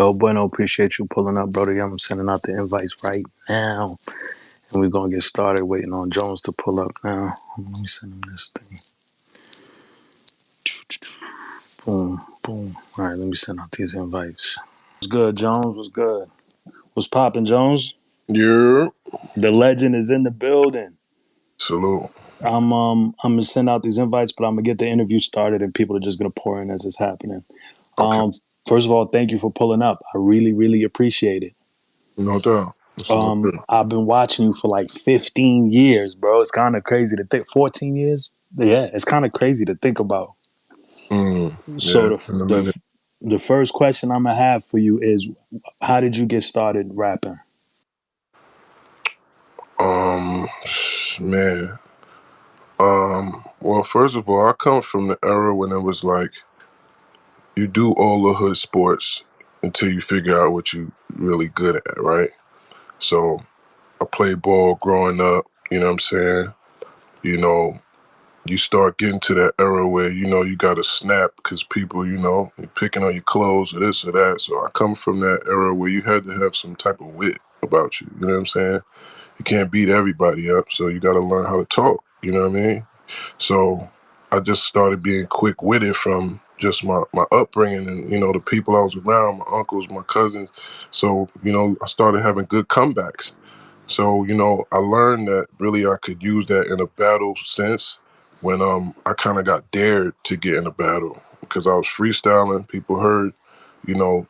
Yo, bueno, appreciate you pulling up, brother. I'm sending out the invites right now. And we're going to get started waiting on Jones to pull up now. Let me send him this thing. Boom, boom. All right, let me send out these invites. What's good, Jones? What's good? What's popping, Jones? Yeah. The legend is in the building. Salute. I'm gonna send out these invites, but I'm gonna get the interview started, and people are just gonna pour in as it's happening. Okay. First of all, thank you for pulling up. I really, really appreciate it. No doubt. It's all good. I've been watching you for like 15 years, bro. It's kind of crazy to think. 14 years? Yeah, it's kind of crazy to think about. So Yeah, in a minute. the first question I'm gonna have for you is, how did you get started rapping? Um, man. Well, first of all, I come from the era when it was like you do all the hood sports until you figure out what you really good at, right? So I played ball growing up, you know what I'm saying? You know, you start getting to that era where, you got to snap because people, you're picking on your clothes or this or that. So I come from that era where you had to have some type of wit about you, you know what I'm saying? You can't beat everybody up, so you got to learn how to talk, you know what I mean? So I just started being quick-witted from just my upbringing and, the people I was around, my uncles, my cousins. So, I started having good comebacks. So, I learned that really I could use that in a battle sense when I kind of got dared to get in a battle because I was freestyling. People heard,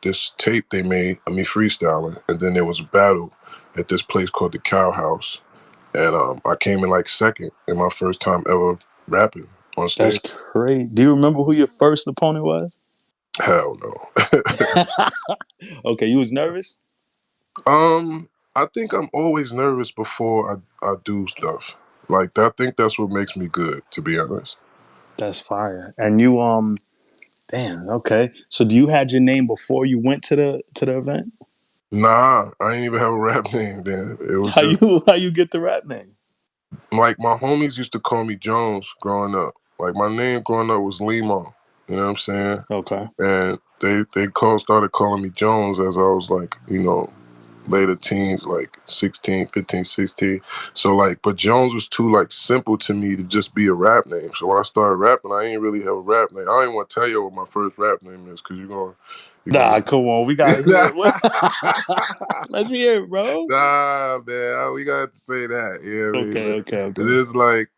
this tape they made of me freestyling, and then there was a battle at this place called the Cow House, and I came in like second in my first time ever rapping on That's stage. crazy. Do you remember who your first opponent was? Hell no. Okay, you was nervous? I think I'm always nervous before I do stuff. Like I think that's what makes me good, to be honest. That's fire. And you damn, okay. So do you had your name before you went to the event? Nah, I ain't even have a rap name then. It was How just you get the rap name? like my homies used to call me Jones growing up. Like my name growing up was Limo. You know what I'm saying? Okay. And they started calling me Jones as I was like, later teens, like 16, 15, 16. So like, but Jones was too like simple to me to just be a rap name. So when I started rapping, I ain't really have a rap name. I ain't want to tell you what my first rap name is because you're Nah, gonna. come on. We gotta hear it. Let's hear it, bro. Nah, man, we got to say that. Yeah, I mean, it Okay. is like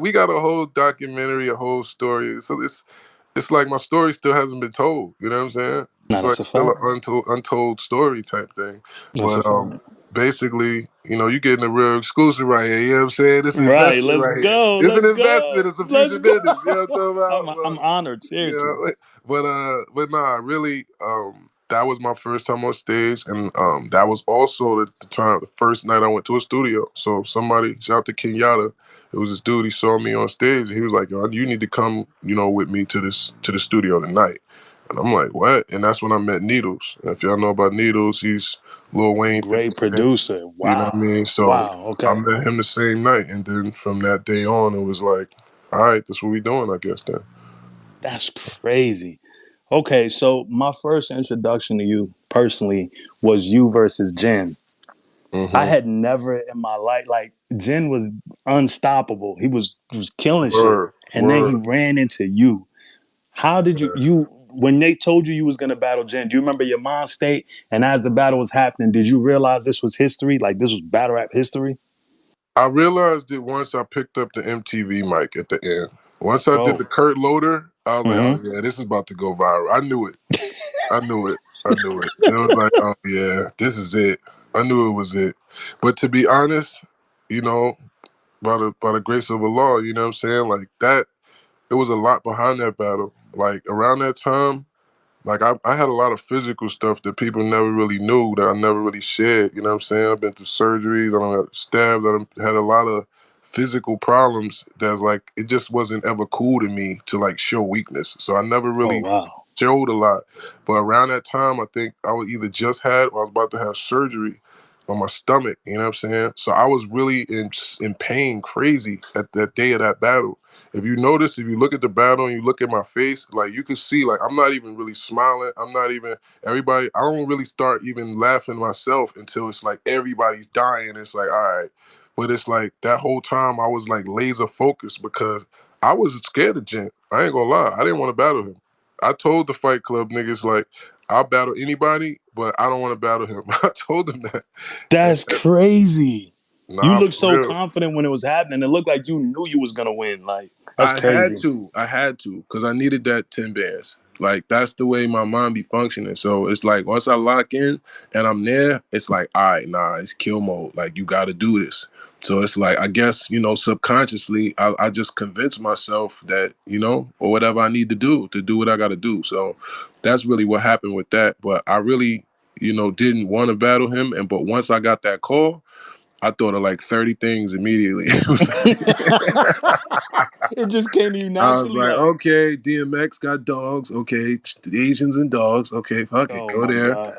we got a whole documentary, a whole story. So it's like my story still hasn't been told. You know what I'm saying? Nah, It's like that's a still an fact. untold story type thing. That's a But fact. basically, you're getting a real exclusive right here. You know what I'm saying? This is an Right, investment let's right here. go. It's an Let's investment. go. It's a future Let's go. business. You know what I'm talking about? I'm honored, seriously. But nah, really, that was my first time on stage, and that was also the first night I went to a studio. So somebody, shout out to Kenyatta, it was this dude. He saw me on stage, and he was like, "Yo, you need to come, with me to the studio tonight." And I'm like, "What?" And that's when I met Needles. And if y'all know about Needles, he's Lil Wayne 50 Great Cent. producer. You know what I Wow. mean? So Wow. I Okay. met him the same night, and then from that day on, it was like, all right, that's what we doing, I guess then. That's crazy. Okay, so my first introduction to you personally was you versus Jen. I Mm-hmm. had never in my life like Jen was unstoppable. He was killing shit. Word, And then he word. ran into you. How did you when they told you was gonna battle Jen, do you remember your mind state? And as the battle was happening, did you realize this was history? Like this was battle rap history? I realized it once I picked up the MTV mic at the end. Once I did Oh. the Kurt Loader, I was like, oh Mm-hmm. yeah, this is about to go viral. I knew it. I knew it. I knew it. It was like, oh yeah, this is it. I knew it was it. But to be honest, you know, by the grace of Allah, you know what I'm saying? Like that, it was a lot behind that battle. Like around that time, like I had a lot of physical stuff that people never really knew that I never really shared. You know what I'm saying? I've been through surgeries, I done got stabbed, I done had a lot of physical problems that's like it just wasn't ever cool to me to like show weakness. So I never Oh really wow. showed a lot. But around that time I think I was either just had or I was about to have surgery. on my stomach. You know what I'm saying? So I was really in pain, crazy at that day of that battle. If you notice, if you look at the battle and you look at my face, like you can see, like I'm not even really smiling. I'm not even everybody. I don't really start even laughing myself until it's like everybody's dying. It's like all right, but it's like that whole time I was like laser focused because I was scared of Gent. I ain't gonna lie. I didn't want to battle him. I told the Fight Club niggas like I'll battle anybody, but I don't want to battle him. I told them that. And, That's crazy. You nah, looked for so real. confident when it was happening. It looked like you knew you was gonna win. Like that's I had crazy. to. I had to because I needed that 10 bands. Like that's the way my mind be functioning. So it's like once I lock in and I'm there, it's like, all right, nah, it's kill mode. Like you got to do this. So it's like I guess subconsciously I just convince myself that or whatever I need to do what I got to do. So that's really what happened with that. But I really didn't want to battle him. And but once I got that call, I thought of like 30 things immediately. It was It just came to you I was naturally, like, like, okay, DMX got dogs. Okay, the Asians and dogs. Okay, fuck it, oh go my there. God.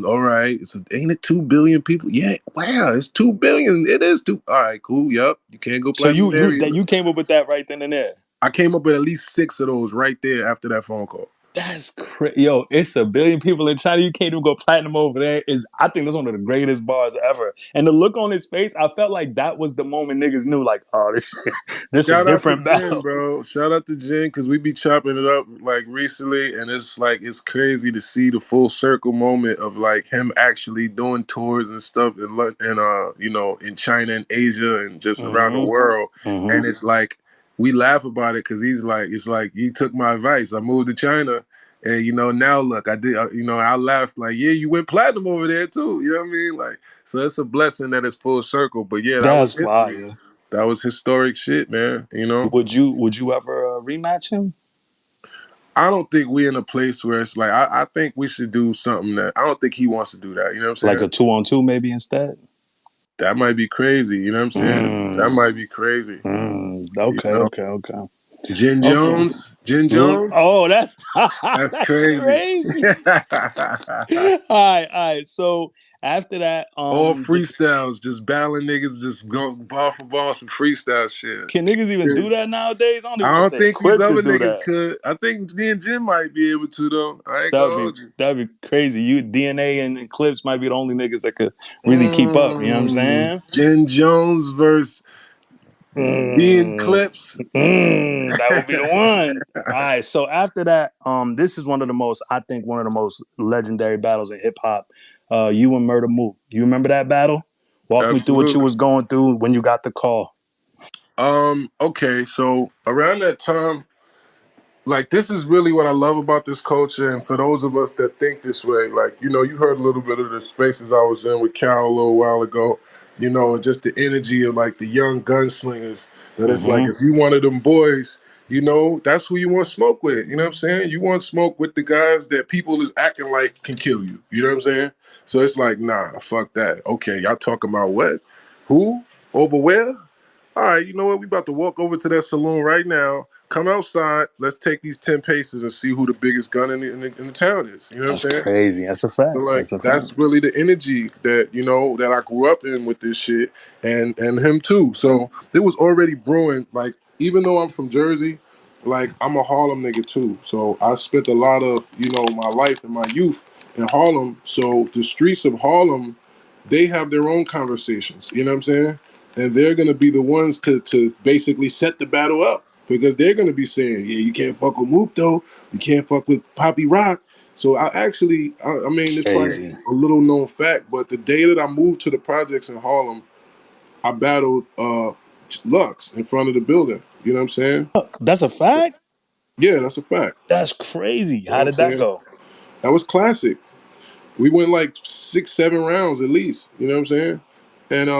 All right. Ain't it 2 billion people? Yeah, wow, it's 2 billion. It is two. All right, cool. Yep, you can't go So platinum there either. you came up with that right then and there. I came up with at least 6 of those right there after that phone call. That's crazy. Yo, it's a billion people in China. You can't even go platinum over there. Is I think that's one of the greatest bars ever. And the look on his face, I felt like that was the moment niggas knew, like, oh, this shit, this a Shout out to different Jen, battle. bro. Shout out to Jen because we be chopping it up like recently, and it's like it's crazy to see the full circle moment of like him actually doing tours and stuff in China and Asia and just around the Mm-hmm. world. Mm-hmm. And it's like we laugh about it because it's like he took my advice. I moved to China, and now look, I did. I laughed like, yeah, you went platinum over there too. You know what I mean? Like, so it's a blessing that it's full circle. But yeah, that was That's history. fire. That was historic shit, man. Would you ever rematch him? I don't think we're in a place where it's like I think we should do something that I don't think he wants to do that. You know what I'm Like saying? a 2-on-2 maybe instead? That might be crazy. You know what I'm saying? That Mm, might be crazy. You okay, know, okay, okay. Jen Okay. Jones, Jen Jones, Oh, that's that's that's crazy. crazy. All right. So after that, All freestyles, just battling niggas, just go ball for ball, some freestyle shit. can niggas even do that nowadays? I don't I even know if don't they're think these equipped to other do niggas that. could. I think me and Jen might be able to though. I ain't gonna That'd be hold you. that'd be crazy. You DNA and Eclipse might be the only niggas that could really keep up. You know what I'm saying? Jen Jones versus being Mm, clips. that would be the one. All right. So after that, this is one of the most, I think, one of the most legendary battles in hip hop. You and Murder Moo. You remember that battle? Walk me through what you Absolutely. was going through when you got the call. Okay, so around that time, like this is really what I love about this culture, and for those of us that think this way, like you heard a little bit of the spaces I was in with Cal a little while ago, and just the energy of like the young gunslingers. That it's like Mm-hmm. if you one of them boys, that's who you want smoke with. You know what I'm saying? You want smoke with the guys that people is acting like can kill you. You know what I'm saying? So it's like, nah, fuck that. Okay, y'all talking about what? Who? Over where? All right, you know what? We about to walk over to that saloon right now. Come outside. Let's take these 10 paces and see who the biggest gun in the town is. You know what I'm That's saying? crazy. That's a So fact. like That's a fact. that's really the energy that I grew up in with this shit, and him too. So it was already brewing. Like even though I'm from Jersey, like I'm a Harlem nigga too. So I spent a lot of my life and my youth in Harlem. So the streets of Harlem, they have their own conversations. You know what I'm saying? And they're gonna be the ones to basically set the battle up because they're gonna be saying, yeah, you can't fuck with Mook though. You can't fuck with Poppy Rock. So I actually, I mean, it's probably Crazy. a little known fact, but the day that I moved to the projects in Harlem, I battled Lux in front of the building. You know what I'm saying? That's a fact? Yeah, that's a fact. That's crazy. You know How what I'm did that saying? go? That was classic. We went like 6, 7 rounds at least. You know what I'm saying? And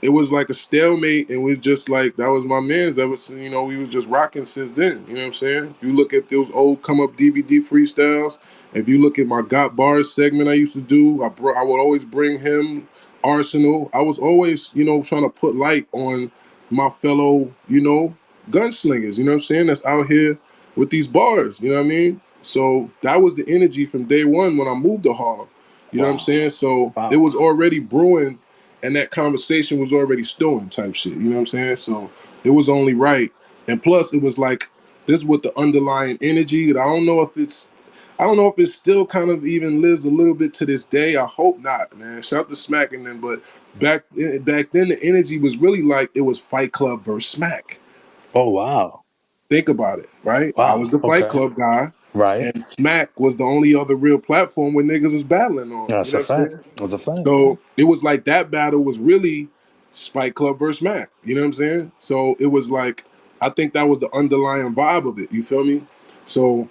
it was like a stalemate, and we just like that was my man's. Ever since we was just rocking since then. You know what I'm saying? You look at those old come up DVD freestyles. If you look at my Got Bars segment I used to do, I would always bring him Arsenal. I was always trying to put light on my fellow gunslingers. You know what I'm saying? That's out here with these bars. You know what I mean? So that was the energy from day one when I moved to Harlem. You know what I'm Wow. saying? So it Wow. was already brewing, and that conversation was already stewing type shit. You know what I'm saying? So it was only right. And plus, it was like this with the underlying energy that I don't know if it still kind of even lives a little bit to this day. I hope not, man. Shout out to Smack and them, but back then the energy was really like it was Fight Club versus Smack. Oh wow. Think about it, right? I was Wow. the Fight Okay. Club guy, Right. and Smack was the only other real platform where niggas was battling on. You That's know a what I'm fact. saying? That's a fact. So it was like that battle was really Fight Club versus Smack. You know what I'm saying? So it was like I think that was the underlying vibe of it. You feel me? So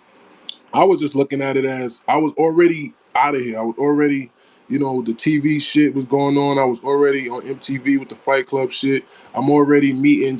I was just looking at it as I was already out of here. I was already, the TV shit was going on. I was already on MTV with the Fight Club shit. I'm already meeting,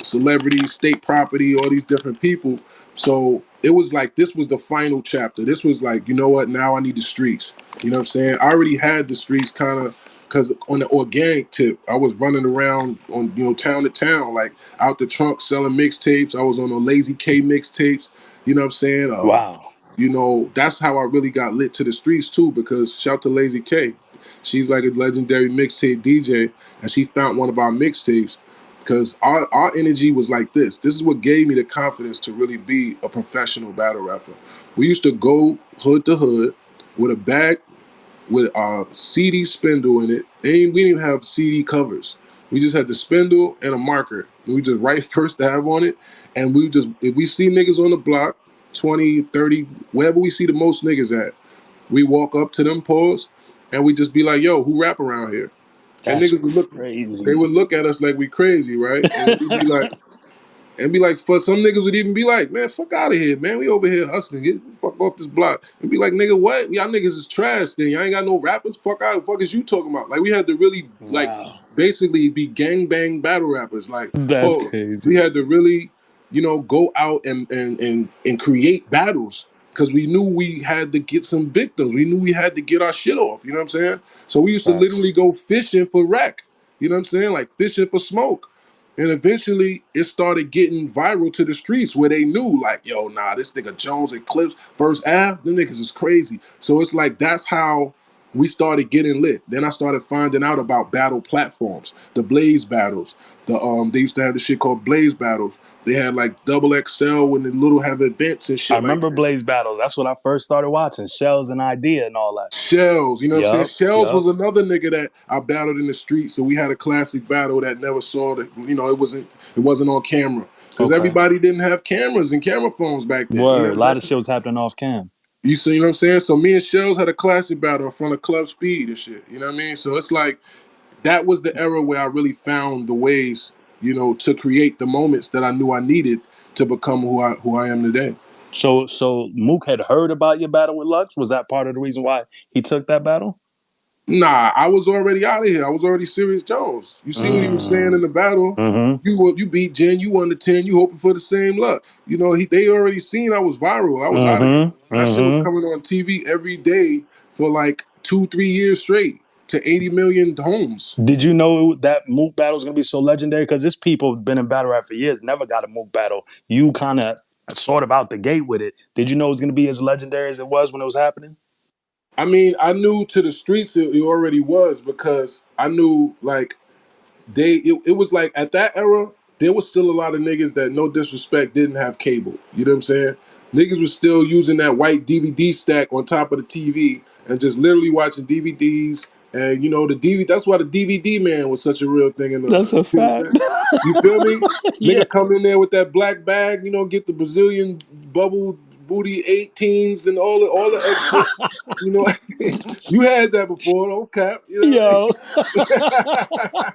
celebrities, state property, all these different people. So it was like this was the final chapter. This was like, you know what? Now I need the streets. You know what I'm saying? I already had the streets kind of because on the organic tip, I was running around on town to town, like out the trunk selling mixtapes. I was on the Lazy K mixtapes. You know what I'm saying? Wow. That's how I really got lit to the streets too, because shout to Lazy K. She's like a legendary mixtape DJ, and she found one of our mixtapes because our energy was like this. This is what gave me the confidence to really be a professional battle rapper. We used to go hood to hood with a bag with a CD spindle in it. And we didn't even have CD covers. We just had the spindle and a marker. And we just write first tab on it. And we just, if we see niggas on the block, 20, 30, wherever we see the most niggas at, we walk up to them poles and we just be like, yo, who rap around here? And That's they crazy. would look at us like we crazy, right? And we'd be like, for some niggas would even be like, man, fuck out of here, man. We over here hustling. Get the fuck off this block. And be like, nigga, what? Y'all niggas is trash then. Y'all ain't got no rappers. Fuck out. Fuck is you talking about? Like, we had to really, like, Wow. basically be gang bang battle rappers. Like, That's oh, we crazy. had to really, go out and create battles. Because we knew we had to get some victims. We knew we had to get our shit off. You know what I'm saying? So we used to Facts. literally go fishing for wreck. You know what I'm saying? Like fishing for smoke. And eventually it started getting viral to the streets where they knew, like, yo, nah, this nigga Jones and Clips versus Ave, them niggas is crazy. So it's like that's how we started getting lit. Then I started finding out about battle platforms, the Blaze battles. They used to have this shit called Blaze battles. They had like double XL when they little have events and I shit like remember that. Blaze Battles. That's what I first started watching. Shells and Idea and all that. Shells, you know what I'm saying? Yup. Shells Yup. was another nigga that I battled in the street, so we had a classic battle that never saw the, it wasn't on camera because Okay. everybody didn't have cameras and camera phones back then. You know Word. A what I'm lot of saying? shit was happening off cam. You see what I'm saying? So me and Shells had a classic battle in front of Club Speed and shit. You know what I mean? So it's like that was the era where I really found the ways, to create the moments that I knew I needed to become who I am today. So Mook had heard about your battle with Lux. Was that part of the reason why he took that battle? Nah, I was already out of here. I was already Serious Jones. You see what he was saying in Mm. the battle? Mm-hmm. You beat Jen, you won the 10, you hoping for the same luck. They already seen I was viral. I was out of here. Mm-hmm. That shit was Mm-hmm. coming on TV every day for like 2, 3 years straight to 80 million homes. Did you know that Mook battle is gonna be so legendary? Because this people have been in battle rap for years, never got a Mook battle. You kind of sort of out the gate with it. Did you know it was gonna be as legendary as it was when it was happening? I mean, I knew to the streets it already was because I knew like it was like at that era, there was still a lot of niggas that no disrespect didn't have cable. You know what I'm saying? Niggas was still using that white DVD stack on top of the TV and just literally watching DVDs. And the DVD, that's why the DVD man was such a real thing in the That's hood. a You know what I'm fact. saying? You feel me? Yeah. Nigga come in there with that black bag, get the Brazilian bubble booty 18s and all the extra, you know. You had that before, don't cap, you know what Yo. I mean?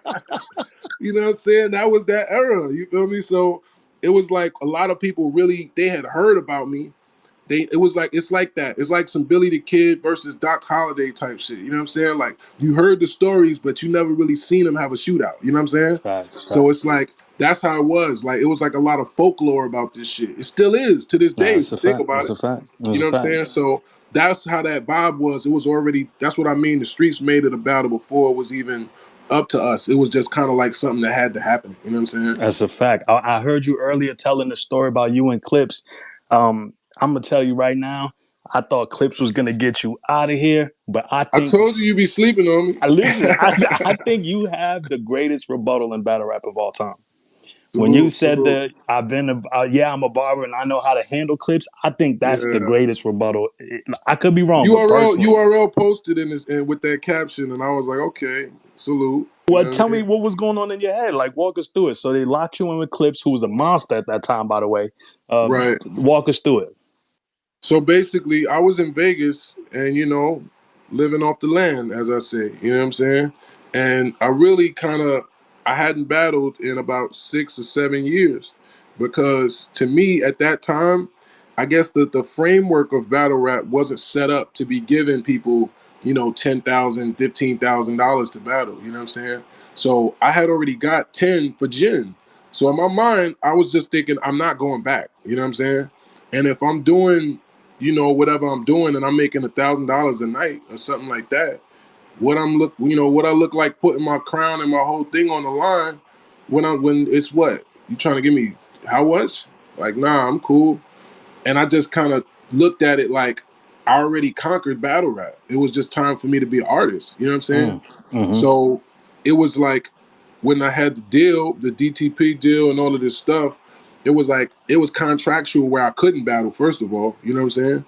You know what I'm saying? That was that era. You feel me? So it was like a lot of people really they had heard about me. It was like it's like that. It's like some Billy the Kid versus Doc Holliday type shit. You know what I'm saying? Like you heard the stories, but you never really seen them have a shootout. You know what I'm saying? Facts, So facts. it's like that's how it was. Like it was like a lot of folklore about this shit. It still is to this day Nah, if that's you a think fact. about That's it. a fact. You That's a know what I'm fact. saying? So that's how that vibe was. It was already. That's what I mean. The streets made it a battle before it was even up to us. It was just kind of like something that had to happen. You know what I'm saying? That's a fact. I heard you earlier telling the story about you and Clips. I'm gonna tell you right now. I thought Clips was gonna get you out of here, but I I think told you be sleeping on me. listen, I think you have the greatest rebuttal in battle rap of all time. When you Salute, said salute. that yeah, I'm a barber and I know how to handle clips, I think that's the Yeah. greatest rebuttal. I could be wrong, but URL personally, URL posted in this and with that caption, and I was like, okay, salute. You well, know what tell I me mean? what was going on in your head. Like, walk us through it. So they locked you in with Clips, who was a monster at that time, by the way. Right. Walk us through it. So basically, I was in Vegas and, living off the land, as I say, you know what I'm saying? And I really I hadn't battled in about 6 or 7 years because to me at that time, I guess the framework of battle rap wasn't set up to be giving people, $10,000, $15,000 to battle, you know what I'm saying? So I had already got 10 for Jin. So in my mind, I was just thinking, I'm not going back, you know what I'm saying? And if I'm doing whatever I'm doing and I'm making $1,000 a night or something like that, what I look like putting my crown and my whole thing on the line when it's what? You trying to give me how much? Like, nah, I'm cool. And I just kind of looked at it like I already conquered battle rap. It was just time for me to be an artist. You know what I'm saying? Mm-hmm. So it was like when I had the deal, the DTP deal and all of this stuff, it was like it was contractual where I couldn't battle, first of all. You know what I'm saying?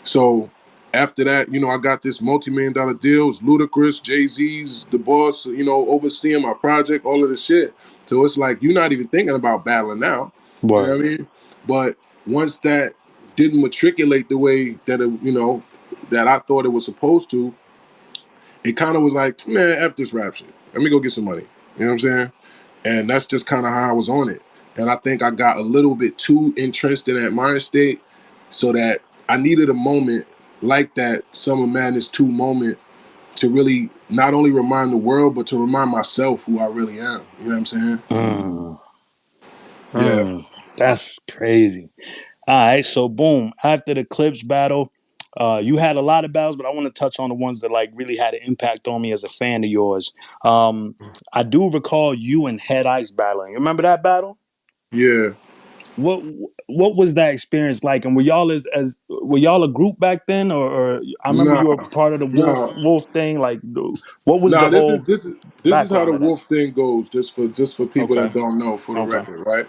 So after that, I got this multi-million-dollar deal. It's Ludacris, Jay-Z's, the boss, overseeing my project, all of this shit. So it's like you're not even thinking about battling now. You know Word. what I mean? But once that didn't matriculate the way that that I thought it was supposed to, it kind of was like, man, F this rap shit. Let me go get some money. You know what I'm saying? And that's just kind of how I was on it. And I think I got a little bit too entrenched in that mind state so that I needed a moment like that Summer Madness 2 moment to really not only remind the world, but to remind myself who I really am. You know what I'm saying? Mm. Yeah. That's crazy. All right, so boom. After the Clips battle, you had a lot of battles, but I want to touch on the ones that like really had an impact on me as a fan of yours. I do recall you and Head Ice battling. You remember that battle? Yeah. What what was that experience like? And were y'all a group back then, or I remember Nah. you were part of the Nah. Wolf thing. Like, what was the Nah, this is whole this is this is how the background of that? wolf thing goes. Just for people Okay, that don't know, for the okay, record, right?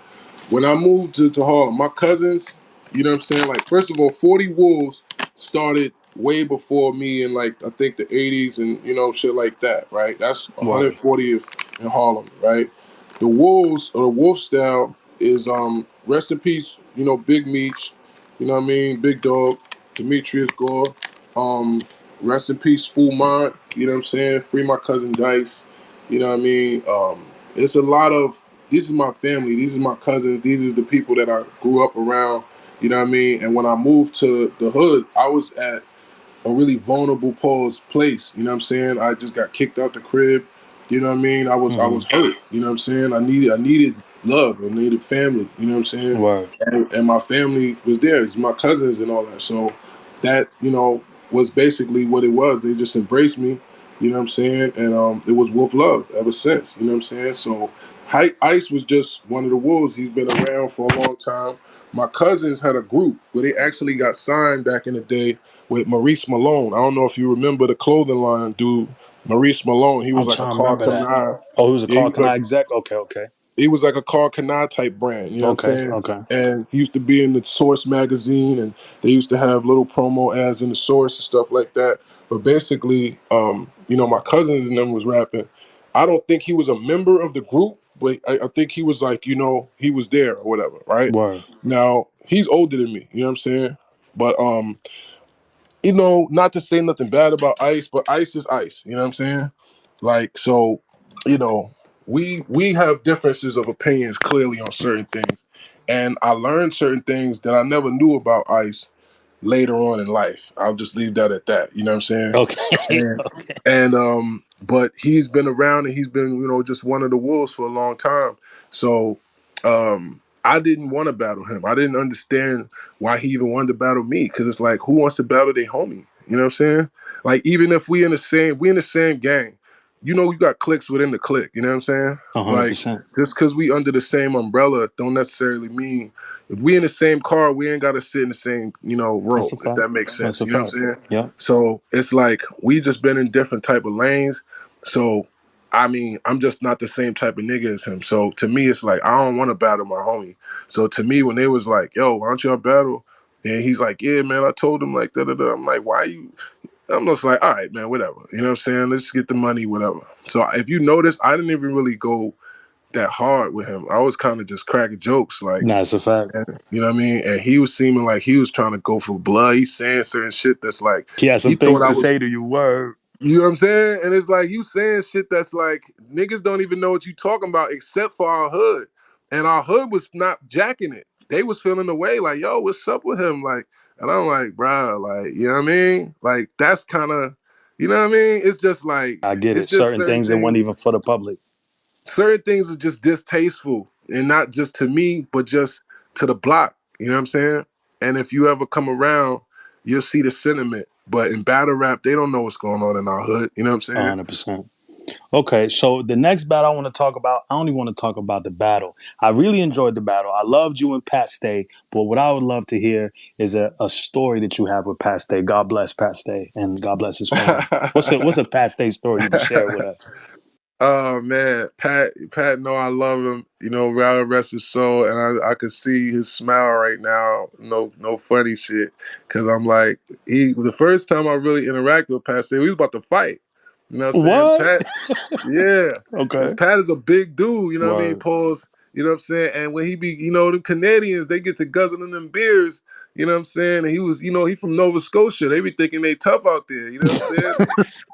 When I moved to Harlem, my cousins, you know what I'm saying? Like, first of all, 40 Wolves started way before me in like I think the 80s and shit like that, right? That's word, 140th in Harlem, right? The Wolves or the Wolf style is rest in peace, Big Meech, you know what I mean, Big Dog, Demetrius Gore, um, rest in peace, Spool Mont, you know what I'm saying? Free my cousin Dice, you know what I mean? It's a lot of this is my family, these are my cousins, these is the people that I grew up around, you know what I mean? And when I moved to the hood, I was at a really vulnerable place. You know what I'm saying? I just got kicked out the crib. You know what I mean? I was hurt. You know what I'm saying? I needed love. I needed family. You know what I'm saying? word, And my family was there. It's my cousins and all that. So that was basically what it was. They just embraced me. You know what I'm saying? And it was wolf love ever since. You know what I'm saying? So Ice was just one of the wolves. He's been around for a long time. My cousins had a group where they actually got signed back in the day with Maurice Malone. I don't know if you remember the clothing line dude, Maurice Malone. He was I'm like a trying to Carl remember that. Kanai. Oh, he was a Yeah, Carl Can I exec? Okay, okay, he was like a Carl Kanai type brand. You know what I'm okay, saying? okay. And he used to be in the Source magazine, and they used to have little promo ads in the Source and stuff like that. But basically, my cousins and them was rapping. I don't think he was a member of the group, but I think he was like, he was there or whatever, right? Word, Now he's older than me. You know what I'm saying? But not to say nothing bad about Ice, but Ice is Ice. You know what I'm saying? Like, so, you know, we have differences of opinions clearly on certain things. And I learned certain things that I never knew about Ice later on in life. I'll just leave that at that. You know what I'm saying? okay, And okay. but he's been around and he's been, just one of the wolves for a long time. So I didn't want to battle him. I didn't understand why he even wanted to battle me. Because it's like, who wants to battle their homie? You know what I'm saying? Like, even if we in the same gang, you know, you got cliques within the clique. You know what I'm saying? Like 100%. just because we under the same umbrella don't necessarily mean if we in the same car, we ain't got to sit in the same, you know, That's row. a If fact. that makes That's sense, a you know what fact. I'm saying? Yep. So it's like we just been in different type of lanes. So I mean, I'm just not the same type of nigga as him. So to me, it's like I don't want to battle my homie. So to me, when they was like, "Yo, why don't y'all battle?" and he's like, "Yeah, man, I told him like da da da." I'm like, "Why you?" I'm just like, "All right, man, whatever." You know what I'm saying? Let's get the money, whatever. So if you notice, I didn't even really go that hard with him. I was kind of just cracking jokes, like, That's a fact. you know what I mean? And he was seeming like he was trying to go for blood. He's saying certain shit that's like He has he some thought things I to was. say to you. Word. You know what I'm saying? And it's like you saying shit that's like niggas don't even know what you talking about except for our hood. And our hood was not jacking it. They was feeling the way like, yo, what's up with him? Like, and I'm like, bro, like, you know what I mean? Like, that's kind of, you know what I mean? It's just like, I get it's it. just Certain certain things that weren't even things. for the public. Certain things are just distasteful. And not just to me, but just to the block. You know what I'm saying? And if you ever come around, you'll see the sentiment. But in battle rap, they don't know what's going on in our hood. You know what I'm saying? 100%. Okay, so the next battle I want to talk about, I don't even want to talk about the battle. I really enjoyed the battle. I loved you and Pat Stay, but what I would love to hear is a story that you have with Pat Stay. God bless Pat Stay and God bless his family. What's a Pat Stay story you can share with us? Oh man, Pat, know I love him. You know, God rest his soul, and I could see his smile right now. No funny shit, because I'm like, the first time I really interacted with Pat, we was about to fight. You know what I'm saying? What? Pat, yeah, because Okay. Pat is a big dude. You know what I mean? Word. Pause. You know what I'm saying? And when he be, you know, the Canadians, they get to guzzling them beers. You know what I'm saying? And he was, you know, he from Nova Scotia. They be thinking they tough out there. You know what I'm saying?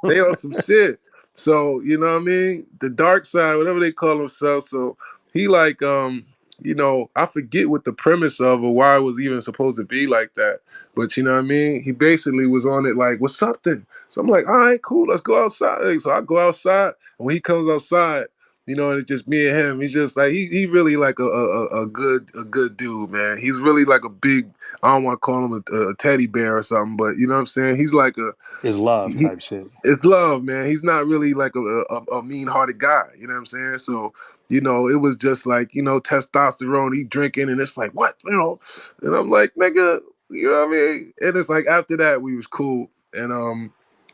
They on some shit. So, you know what I mean? The dark side, whatever they call themselves. So he like, you know, I forget what the premise of or why it was even supposed to be like that. But you know what I mean? He basically was on it like, what's up then? So I'm like, all right, cool, let's go outside. So I go outside, and when he comes outside, you know, and it's just me and him. He's just like he really like a good dude, man. He's really like a big, I don't want to call him a teddy bear or something, but you know what I'm saying? He's like It's love he, type shit. it's love, man. He's not really like a mean-hearted guy. You know what I'm saying? So, you know, it was just like, you know, testosterone, he drinking, and it's like, what? You know? And I'm like, nigga, you know what I mean? And it's like after that, we was cool. And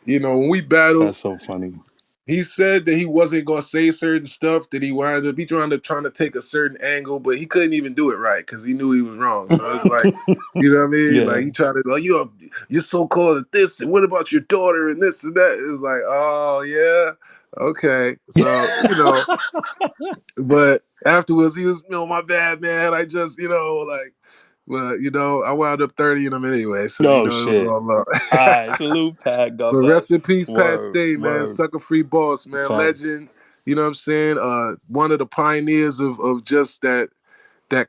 you know, when we battled, That's so funny. he said that he wasn't gonna say certain stuff, that he wound up trying to take a certain angle, but he couldn't even do it right because he knew he was wrong. So it's like, you know what I mean? Like Yeah. he tried to like you're so called this, and what about your daughter and this and that? It was like, oh yeah, okay. So, you know, but afterwards he was, you know, my bad, man. I just, you know, like, well, you know, I wound up 30 in him anyway, so you Oh know it was shit. all love. All right. Salute, Pat. God But rest bless. in peace, Pat Word. Stay, man. Word. Sucker free boss, man. Facts. Legend. You know what I'm saying? One of the pioneers of just that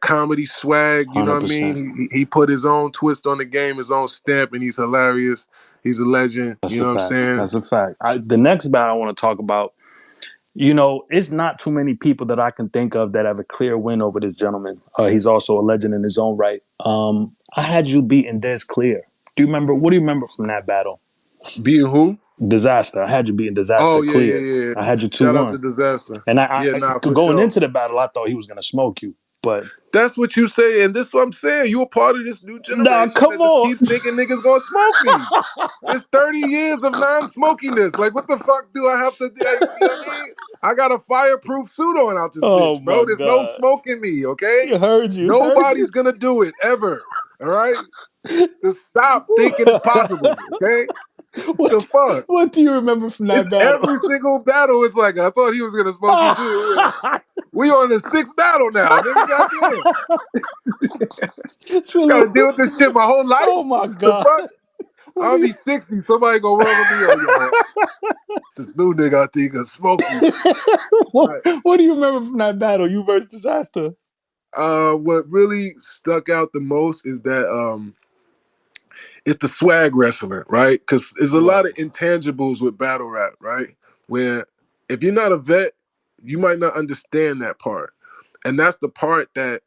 comedy swag. You know what I mean? 100%. He put his own twist on the game, his own stamp, and he's hilarious. He's a legend. That's You a know what I'm fact. saying? That's a fact. The next battle I want to talk about, you know, it's not too many people that I can think of that have a clear win over this gentleman. He's also a legend in his own right. I had you beating Des Clear. Do you remember? What do you remember from that battle? Being who? Disaster. I had you beating Disaster Oh yeah, Clear. yeah, yeah. I had you two Shout out to one, Disaster. and Yeah, nah, for going sure. into the battle, I thought he was gonna smoke you, but That's what you say, and this is what I'm saying. You a part of this new nah, generation come that just on. keeps thinking niggas gonna smoke me. It's 30 years of non-smokiness. Like, what the fuck do I have to do? Like, you know what I mean? I got a fireproof suit on out this Oh bitch, bro. my There's no god. smoking me, okay? Heard you. Heard you. Nobody's gonna do it ever. All right? Just stop thinking it's possible, okay? The what fuck? what do you remember from that It's battle? every single battle. It's like, I thought he was gonna smoke you too. Yeah. We on the sixth battle now, nigga. Goddamn. Gotta Salute. deal with this shit my whole Oh life. my The god. fuck? What do I'll you be 60. Somebody gonna run with me. Oh, yo, this new nigga, I think, can smoke you. what, Right. what do you remember from that battle? You versus Disaster. What really stuck out the most is that it's the swag wrestling, right? Because there's a lot Word. of intangibles with battle rap, right? Where if you're not a vet, you might not understand that part. And that's the part that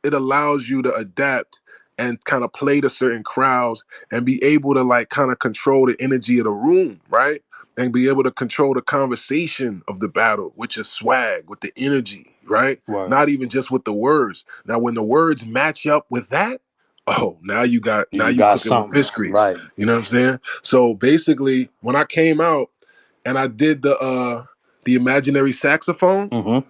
it allows you to adapt and kind of play to certain crowds and be able to like kind of control the energy of the room, right? and be able to control the conversation of the battle with your swag, with the energy, right? Word. Not even just with the words. Now, when the words match up with that, oh, now You you got cooking with something. fish grease. Right. You know what I'm saying? So basically, when I came out and I did the imaginary saxophone, Mm-hmm.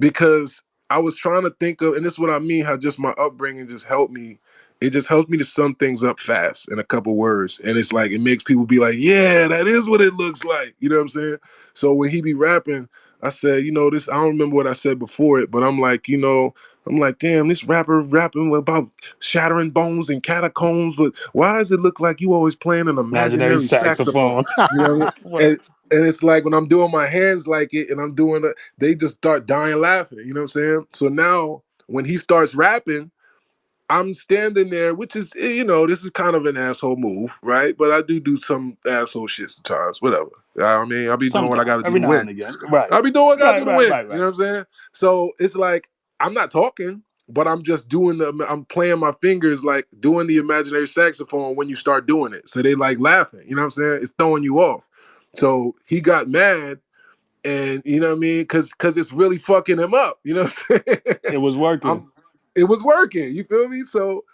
because I was trying to think of, and this is what I mean, how just my upbringing just helped me. It just helps me to sum things up fast in a couple words. And it's like, it makes people be like, yeah, that is what it looks like. You know what I'm saying? So when he be rapping, I said, this, I don't remember what I said before it, but I'm like, I'm like, damn, this rapper rapping about shattering bones and catacombs, but why does it look like you always playing an Imaginary imaginary saxophone? saxophone. You know what I mean? Word. And it's like when I'm doing my hands like it and I'm doing it, they just start dying laughing. You know what I'm saying? So now when he starts rapping, I'm standing there, which is, this is kind of an asshole move, right? But I do some asshole shit sometimes, whatever. I mean, I'll be doing what I got Sometimes. to do Every to now win. and again. Right. I'll be doing what I got to Right, do to right, win. right, You right. know what I'm saying? So it's like, I'm not talking, but I'm just I'm playing my fingers, like doing the imaginary saxophone when you start doing it. So they like laughing. You know what I'm saying? It's throwing you off. So he got mad, and you know what I mean, because it's really fucking him up. You know what I'm saying? It was working. I'm it was working. You feel me? So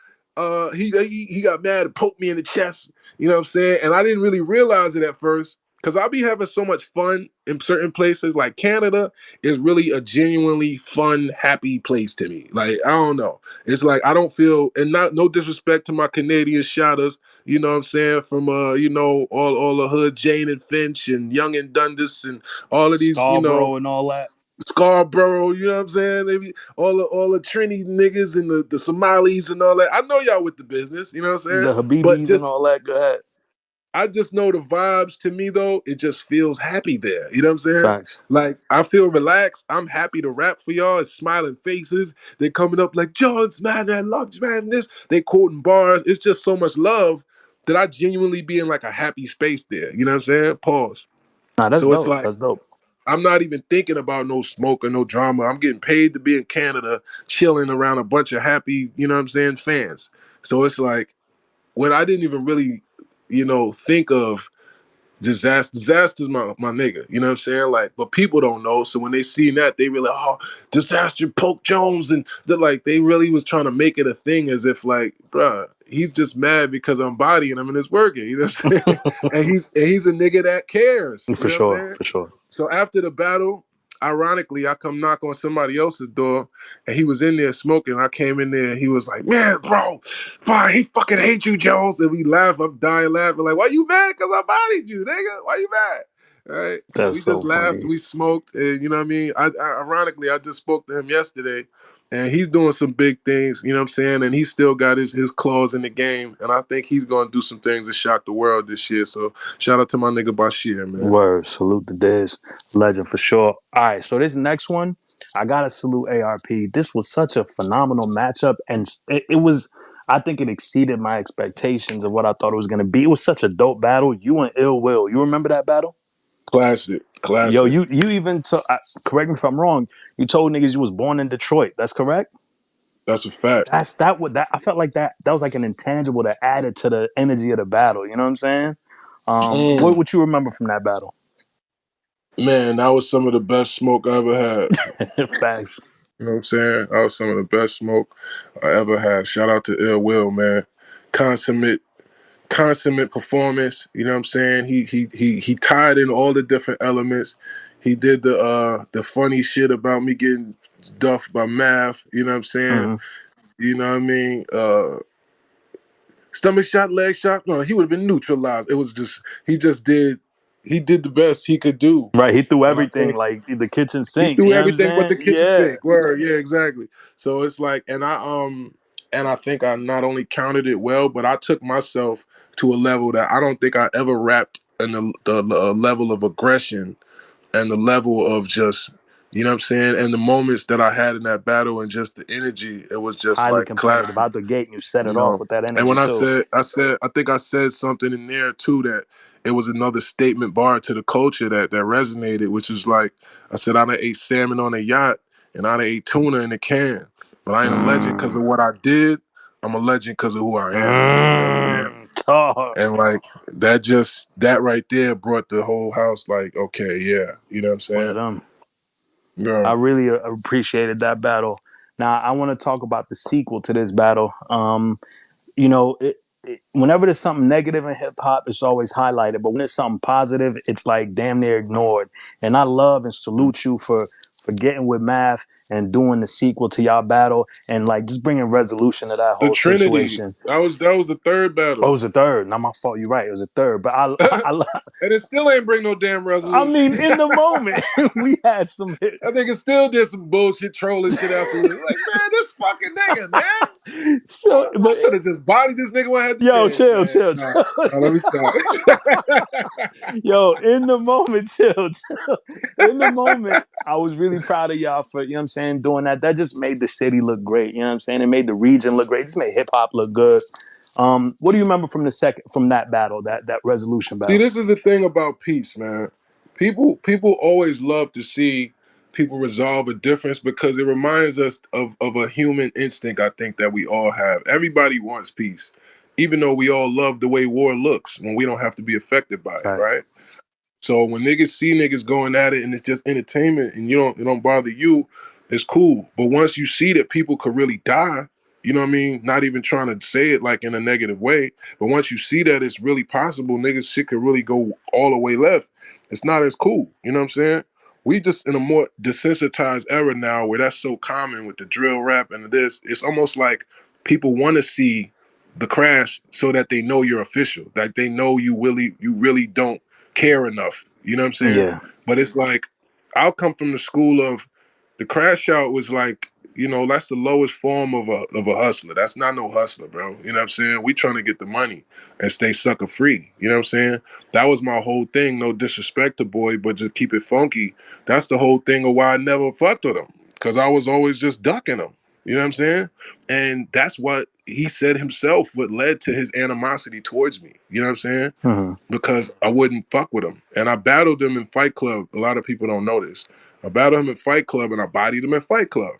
he got mad and poked me in the chest. You know what I'm saying? And I didn't really realize it at first because I'll be having so much fun in certain places. Like Canada is really a genuinely fun, happy place to me. Like I don't know. It's like I don't feel, and not no disrespect to my Canadian shouters. You know what I'm saying? From all the hood, Jane and Finch and Young and Dundas and all of these, Scarborough and all that. Scarborough, you know what I'm saying? Maybe all the Trini niggas and the Somalis and all that. I know y'all with the business, you know what I'm saying? The But Habibis and just all that. Go ahead. I just know the vibes to me though, it just feels happy there. You know what I'm saying? Facts. Like I feel relaxed. I'm happy to rap for y'all. It's smiling faces. They coming up like Jones, man, I love man. This they quoting bars. It's just so much love that I genuinely be in like a happy space there. You know what I'm saying? Pause. Nah, that's So it's dope. like That's dope. I'm not even thinking about no smoke or no drama. I'm getting paid to be in Canada, chilling around a bunch of happy, you know what I'm saying, fans. So it's like when I didn't even really, think of disaster's my nigga. You know what I'm saying? Like, but people don't know. So when they see that, they really, oh, disaster Poke Jones. And they're like, they really was trying to make it a thing as if like, bruh, he's just mad because I'm bodying him and it's working. You know what I'm saying? And he's a nigga that cares. You For know what I'm sure. saying? For sure. So after the battle, ironically, I come knock on somebody else's door, and he was in there smoking. I came in there, and he was like, "Man, bro, fine, he fucking hates you, Jones." And we laugh. I'm dying laughing. Like, why you mad? Cause I bodied you, nigga. Why you mad? All right. So That's we so just laughed. funny. We smoked, and you know what I mean. Ironically, I just spoke to him yesterday, and he's doing some big things. You know what I'm saying? And he still got his claws in the game, and I think he's gonna do some things that shock the world this year. So shout out to my nigga Bashir, man. Word. Salute to Diz. Legend for sure. All right. So this next one, I gotta salute ARP. This was such a phenomenal matchup, and it was. I think it exceeded my expectations of what I thought it was gonna be. It was such a dope battle. You and Ill Will. You remember that battle? Classic, Yo, classic. you even correct me if I'm wrong. You told niggas you was born in Detroit. That's correct. That's a fact. That's that. What that I felt like that was like an intangible that added to the energy of the battle. You know what I'm saying? What Mm. would you remember from that battle? Man, that was some of the best smoke I ever had. Facts. You know what I'm saying? That was some of the best smoke I ever had. Shout out to Ill Will, man. Consummate, consummate performance. You know what I'm saying? He tied in all the different elements. He did the funny shit about me getting duffed by math. You know what I'm saying? Hmm. You know what I mean? Stomach shot, leg shot. No, he would have been neutralized. It was just he did the best he could do. Right. He threw And I everything think like the kitchen he sink. threw You know what I'm everything but the saying? kitchen Yeah. sink. Word, yeah, exactly. So it's like, and I think I not only counted it well, but I took myself to a level that I don't think I ever rapped in the level of aggression and the level of just, you know what I'm saying, and the moments that I had in that battle and just the energy, it was just Highly like competitive classic. out the gate, and you set You it off know, with that and energy when too. I think I said something in there too that it was another statement bar to the culture that resonated, which is like I said, I done ate salmon on a yacht and I done ate tuna in a can, but I ain't a legend because of what I did. I'm a legend because of who I am. You know what I'm saying? Dog. And like that right there brought the whole house like, okay, yeah, you know what I'm One of saying? them. I Yeah. really appreciated that battle. Now I want to talk about the sequel to this battle. You know, whenever there's something negative in hip hop, it's always highlighted. But when it's something positive, it's like damn near ignored. And I love and salute you for getting with Math and doing the sequel to y'all battle and like just bringing resolution to that The whole Trinity. situation. That was the third Oh, it battle. was a third. Not my fault. You're right. It was a third. But And it still ain't bring no damn I resolution. mean, in the moment, we had some. I think it still did some bullshit trolling shit afterwards. Like, man, this fucking nigga, man. So, I but should have just bodied this nigga when I had the yo, chance, chill, man. chill, No, chill. no, let me stop. Yo, in the moment, chill, chill. In the moment, I was really proud of y'all for, you know what I'm saying, doing that. That just made the city look great. You know what I'm saying? It made the region look great. It just made hip hop look good. What do you remember from that battle, that resolution See, battle? this is the thing about peace, man. People always love to see people resolve a difference because it reminds us of a human instinct, I think, that we all have. Everybody wants peace, even though we all love the way war looks when we don't have to be affected by it, Right. right? So when niggas see niggas going at it and it's just entertainment and it don't bother you, it's cool. But once you see that people could really die, you know what I mean? Not even trying to say it like in a negative way, but once you see that it's really possible, niggas shit could really go all the way left. It's not as cool. You know what I'm saying? We just in a more desensitized era now where that's so common with the drill rap and this. It's almost like people want to see the crash so that they know you're official. Like they know you really don't care enough. You know what I'm saying? Yeah. But it's like I'll come from the school of the crash out was like, that's the lowest form of a hustler. That's not no hustler, bro. You know what I'm saying? We trying to get the money and stay sucker free. You know what I'm saying? That was my whole thing. No disrespect to boy, but just keep it funky. That's the whole thing of why I never fucked with him. Cause I was always just ducking him. You know what I'm saying? And that's what he said himself what led to his animosity towards me. You know what I'm saying? Mm-hmm. Because I wouldn't fuck with him. And I battled him in Fight Club. A lot of people don't know this. I battled him in Fight Club and I bodied him in Fight Club.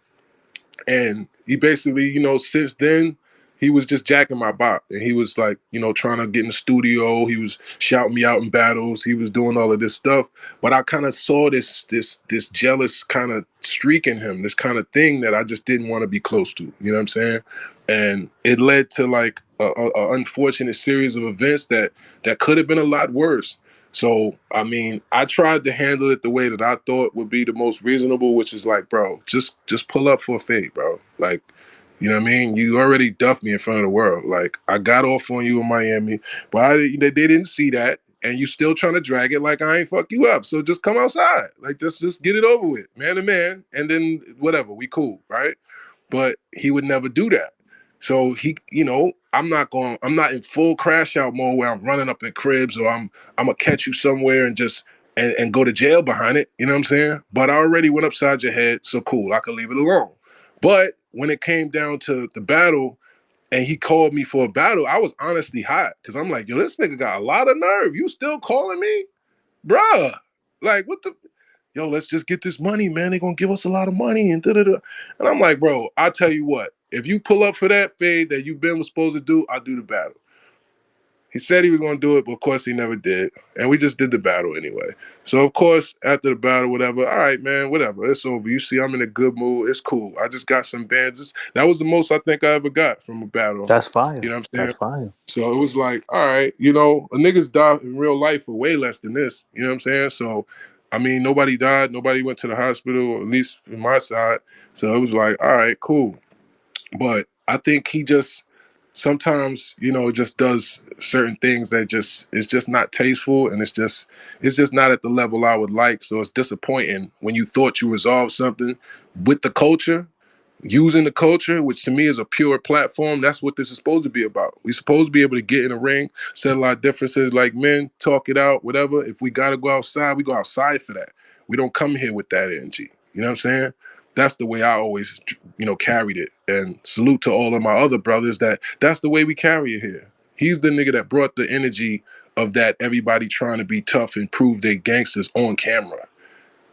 And he basically, since then, he was just jacking my bot. And he was like, trying to get in the studio. He was shouting me out in battles. He was doing all of this stuff. But I kind of saw this jealous kind of streak in him, this kind of thing that I just didn't want to be close to. You know what I'm saying? And it led to like a unfortunate series of events that could have been a lot worse. So, I mean, I tried to handle it the way that I thought would be the most reasonable, which is like, bro, just pull up for a fade, bro. Like, you know what I mean? You already duffed me in front of the world. Like, I got off on you in Miami, but they didn't see that, and you still trying to drag it like I ain't fuck you up. So just come outside. Like, just get it over with, man to man, and then whatever, we cool, right? But he would never do that. So I'm not in full crash out mode where I'm running up in cribs or I'm gonna catch you somewhere and just and go to jail behind it. You know what I'm saying? But I already went upside your head, so cool, I could leave it alone. But when it came down to the battle and he called me for a battle, I was honestly hot because I'm like, yo, this nigga got a lot of nerve. You still calling me? Bruh. Like, what the yo, let's just get this money, man. They're gonna give us a lot of money and da da da. And I'm like, bro, I'll tell you what, if you pull up for that fade that you've been supposed to do, I'll do the battle. He said he was gonna do it, but of course he never did. And we just did the battle anyway. So of course, after the battle, whatever, all right, man, whatever. It's over. You see, I'm in a good mood. It's cool. I just got some bands. That was the most I think I ever got from a battle. That's fire. You know what I'm That's saying? fire. So it was like, all right, a niggas die in real life for way less than this. You know what I'm saying? So, I mean, nobody died. Nobody went to the hospital, at least from my side. So it was like, all right, cool. But I think he just sometimes, just does certain things that just it's just not tasteful and it's just not at the level I would like. So it's disappointing when you thought you resolved something with the culture using the culture, which to me is a pure platform. That's what this is supposed to be about. We're supposed to be able to get in a ring, settle our differences like men, talk it out, whatever. If we got to go outside, we go outside for that. We don't come here with that energy. You know what I'm saying? That's the way I always, carried it. And salute to all of my other brothers that's the way we carry it here. He's the nigga that brought the energy of that everybody trying to be tough and prove they gangsters on camera.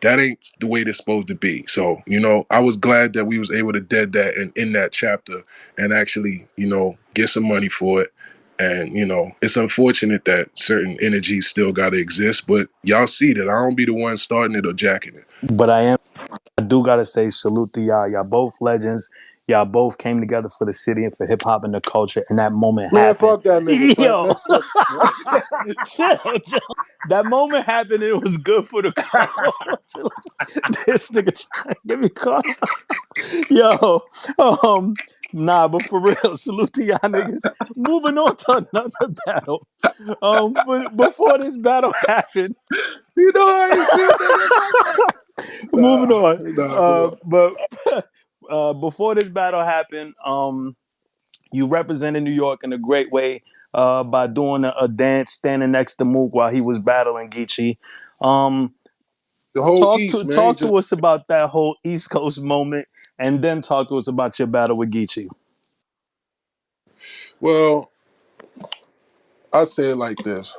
That ain't the way they're supposed to be. So, I was glad that we was able to dead that and in that chapter and actually, get some money for it. And it's unfortunate that certain energies still got to exist, but y'all see that I don't be the one starting it or jacking it. But I do gotta say salute to y'all. Y'all both legends. Y'all both came together for the city and for hip hop and the culture, and that moment Man, happened. fuck that nigga. Yo, What? chill. That moment happened. And it was good for the cause. This nigga trying to get me caught. Yo, nah, but for real, salute to y'all niggas. Moving on to another battle. Before this battle happened, I ain't shit, nigga. Fuck that. moving Nah, on. nah, go on. But before this battle happened, you represented New York in a great way by doing a dance, standing next to Mook while he was battling Geechi. Um, The whole East, man. talk Just to us about that whole East Coast moment, and then talk to us about your battle with Geechi. well, I say it like this: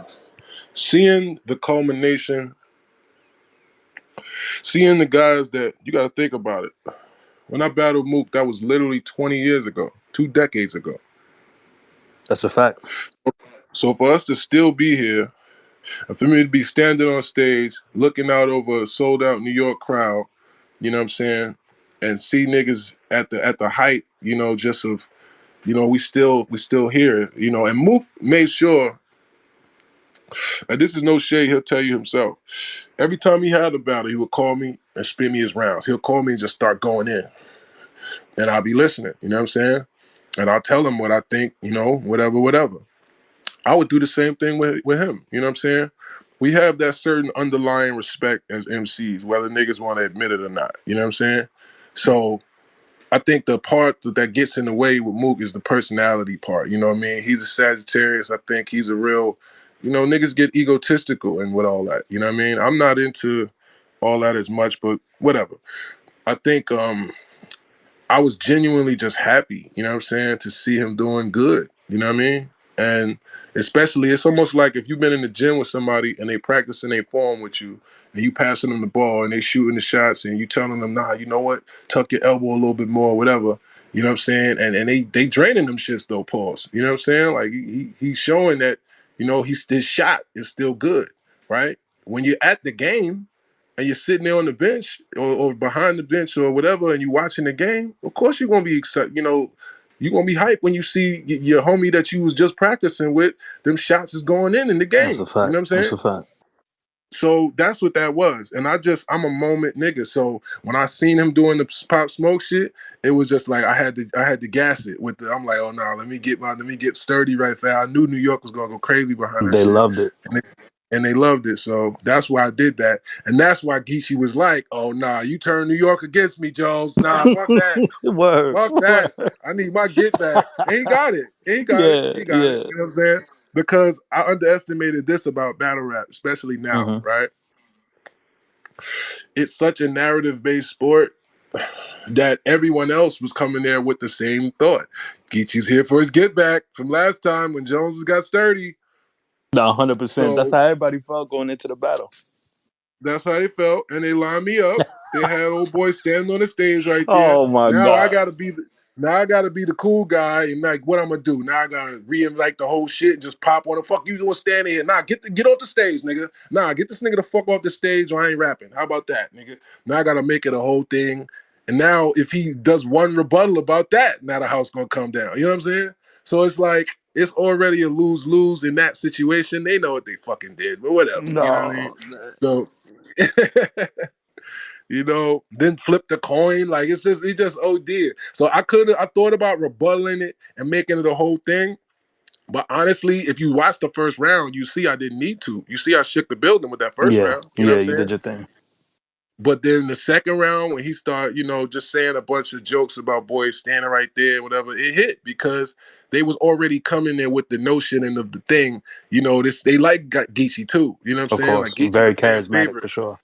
seeing the culmination, seeing the guys that you got to think about it. When I battled Mook, that was literally 20 years ago, 2 decades ago. That's a fact. So for us to still be here, and for me to be standing on stage, looking out over a sold out New York crowd, you know what I'm saying, and see niggas at the height, just of, we still here, and Mook made sure, and this is no shade, he'll tell you himself. Every time he had a battle, he would call me and spin me his rounds. He'll call me and just start going in, and I'll be listening. You know what I'm saying? And I'll tell him what I think. Whatever. I would do the same thing with him. You know what I'm saying? We have that certain underlying respect as MCs, whether niggas want to admit it or not. You know what I'm saying? So I think the part that gets in the way with Mook is the personality part. You know what I mean? He's a Sagittarius. I think he's a real, niggas get egotistical and with all that. You know what I mean? I'm not into all that as much, but whatever. I think I was genuinely just happy, you know what I'm saying, to see him doing good, you know what I mean? And especially, it's almost like if you've been in the gym with somebody and they practicing their form with you, and you passing them the ball and they shooting the shots and you telling them, nah, you know what, tuck your elbow a little bit more, whatever, you know what I'm saying? And they draining them shits though, pause. You know what I'm saying? Like he's showing that, his shot is still good, right? When you're at the game, and you're sitting there on the bench or behind the bench or whatever, and you watching the game, of course you're gonna be excited. You're gonna be hyped when you see your homie that you was just practicing with. Them shots is going in the That's a game. You know fact. what I'm That's saying? a fact. So that's what that was. And I'm a moment nigga. So when I seen him doing the pop smoke shit, it was just like I had to gas it with I'm like, oh no, let me get sturdy right there. I knew New York was gonna go crazy behind that They shit. loved it. And they loved it. So that's why I did that. And that's why Geechi was like, oh nah, you turn New York against me, Jones. Nah, fuck that. Word. Fuck that. Word. I need my get back. And he got it. He got it. Yeah. He got it. Yeah. You know what I'm saying? Because I underestimated this about battle rap, especially now, Mm-hmm. right? It's such a narrative-based sport that everyone else was coming there with the same thought. Geechi's here for his get back from last time when Jones got sturdy. 100%. That's So how everybody felt going into the battle. that's how they felt, and they lined me up. They had old boy standing on the stage right there. Oh my Now I god. gotta be the cool guy, and like what I'm gonna do? Now I gotta reinvent the whole shit and just pop on the fuck you doing standing here. Nah, get off the stage, nigga. Nah, get this nigga the fuck off the stage or I ain't rapping. How about that, nigga? Now I gotta make it a whole thing. And now if he does one rebuttal about that, now the house gonna come down. You know what I'm saying? So it's like it's already a lose-lose in that situation. They know what they fucking did, but whatever. You know what I mean? No. So then flip the coin. Like it just oh dear. So I thought about rebuttaling it and making it a whole thing. But honestly, if you watch the first round, you see I didn't need to. You see I shook the building with that first Yeah. round. You know Yeah. what You I'm did saying? your thing. But then the second round, when he started, just saying a bunch of jokes about boys standing right there and whatever, it hit because they was already coming there with the notion and of the thing. They like Geechi too. You know what I'm Of saying? Like course. Geechi's a Very fan charismatic favorite. for sure.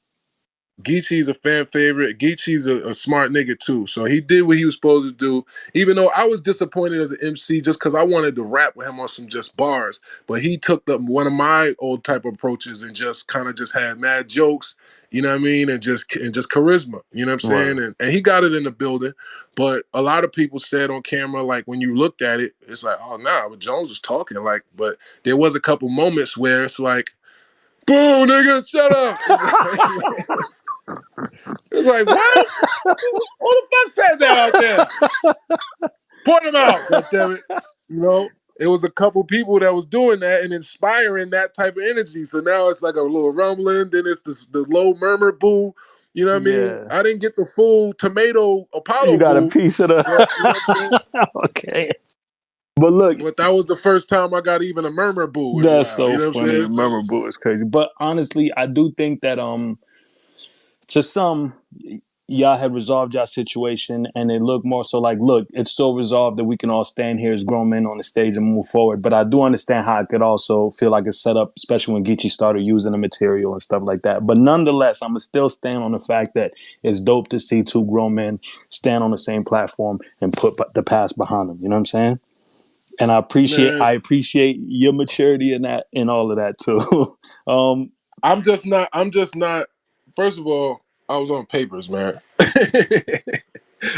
Geechi's a fan favorite. Geechi's a smart nigga too. So he did what he was supposed to do. Even though I was disappointed as an MC just because I wanted to rap with him on some just bars. But he took one of my old type of approaches and just kind of just had mad jokes, you know what I mean? And just charisma, you know what I'm saying? Right. And he got it in the building. But a lot of people said on camera, like when you looked at it, it's like, oh nah, but Jones was talking. Like, but there was a couple moments where it's like, boo, nigga, shut up. It's like, what? Who the fuck said that out there? Point them out, goddammit. You know, it was a couple people that was doing that and inspiring that type of energy. So now it's like a little rumbling, then it's the low murmur boo. You know what I mean? Yeah. I didn't get the full tomato You Apollo got a boo, piece of but you know what I'm saying? the okay. But look, But that was the first time I got even a murmur boo in a that's while. so You know what I'm funny. saying? The So, memorable is crazy. But honestly, I do think that to some, y'all had resolved y'all situation and it looked more so like, look, it's so resolved that we can all stand here as grown men on the stage and move forward. But I do understand how it could also feel like it's set up, especially when Geechi started using the material and stuff like that. But nonetheless, I'm gonna still stand on the fact that it's dope to see two grown men stand on the same platform and put the past behind them. You know what I'm saying? And man, I appreciate your maturity in that in all of that too. um, I'm just not. First of all, I was on papers, man.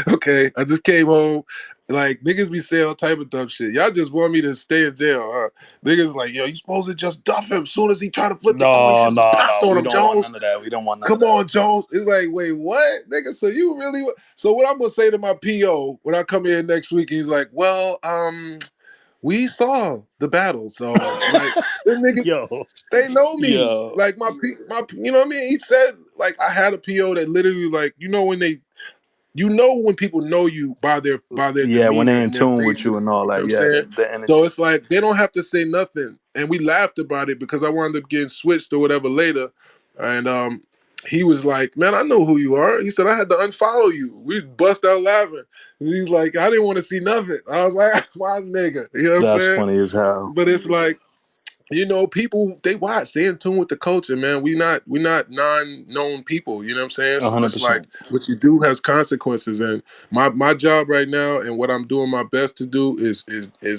Okay, I just came home. Like niggas be saying all type of dumb shit. Y'all just want me to stay in jail, huh? Niggas like, yo, you supposed to just duff him. Soon as he try to flip the door, you no, should just no, popped no. on We him, don't want Jones. none of that. We don't want none of Come that. on, Jones. It's like, wait, what, nigga? So you really? So what I'm gonna say to my PO when I come here next week? He's like, well, we saw the battle, so like, them niggas, Yo, they know me. yo. Like you know what I mean? He said like I had a PO that literally like, you know when they when people know you by their Yeah, when demeanor they in and their tune with you and faces. all You know what that. I'm Yeah, saying? the So energy. it's like they don't have to say nothing. And we laughed about it because I wound up getting switched or whatever later. And he was like, man, I know who you are. He said, I had to unfollow you. We bust out laughing. And he's like, I didn't want to see nothing. I was like, my nigga. You know what I'm That's saying? funny as hell. But it's like, you know, people they watch, they in tune with the culture, man. We not non-known people, you know what I'm saying? A So hundred it's like percent. what you do has consequences. And my job right now and what I'm doing my best to do is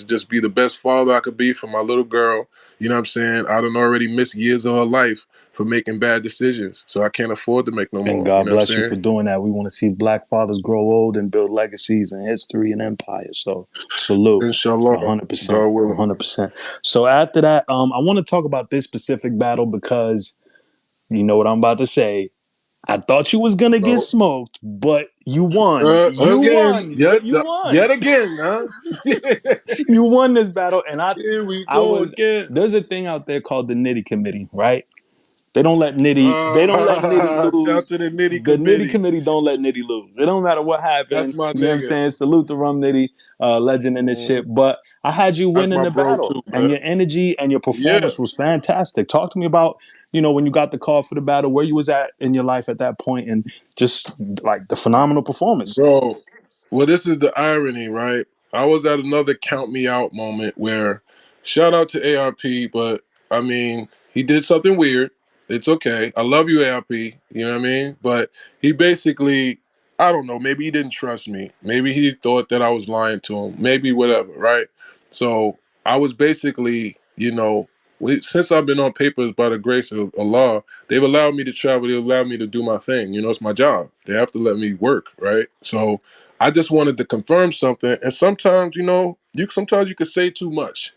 just be the best father I could be for my little girl. You know what I'm saying? I done already missed years of her life for making bad decisions. So I can't afford to make no And more. You God know what I'm bless you saying? for doing that. We want to see black fathers grow old and build legacies and history and empire. So salute. Inshallah, A hundred God percent. A willing. hundred percent. So after that, I want to talk about this specific battle because you know what I'm about to say. I thought you was gonna get No. smoked, but you won. You Again, won. yet You won. yet again, huh? You won this battle, and Here we I go was. again. There's a thing out there called the Nitty Committee, right? They don't let Nitty. They don't let Nitty Shout lose. to the Nitty The Nitty Committee. Committee don't let Nitty lose. It don't matter what That's happened. my You know what I'm nigga. saying? Salute the Rum Nitty, legend in this Mhm. shit. But I had you That's win in my the bro battle, too, and man. your energy and your Yeah, performance was fantastic. Talk to me about when you got the call for the battle, where you was at in your life at that point, and just like the phenomenal performance. bro. Well, this is the irony, right? I was at another count me out moment where, shout out to ARP, but I mean, he did something weird. It's okay. I love you, ARP. You know what I mean? But he basically, I don't know, maybe he didn't trust me. Maybe he thought that I was lying to him. Maybe whatever, right? So I was basically, since I've been on papers by the grace of Allah, they've allowed me to travel. They allowed me to do my thing. It's my job. They have to let me work, right? So I just wanted to confirm something. And sometimes, sometimes you can say too much.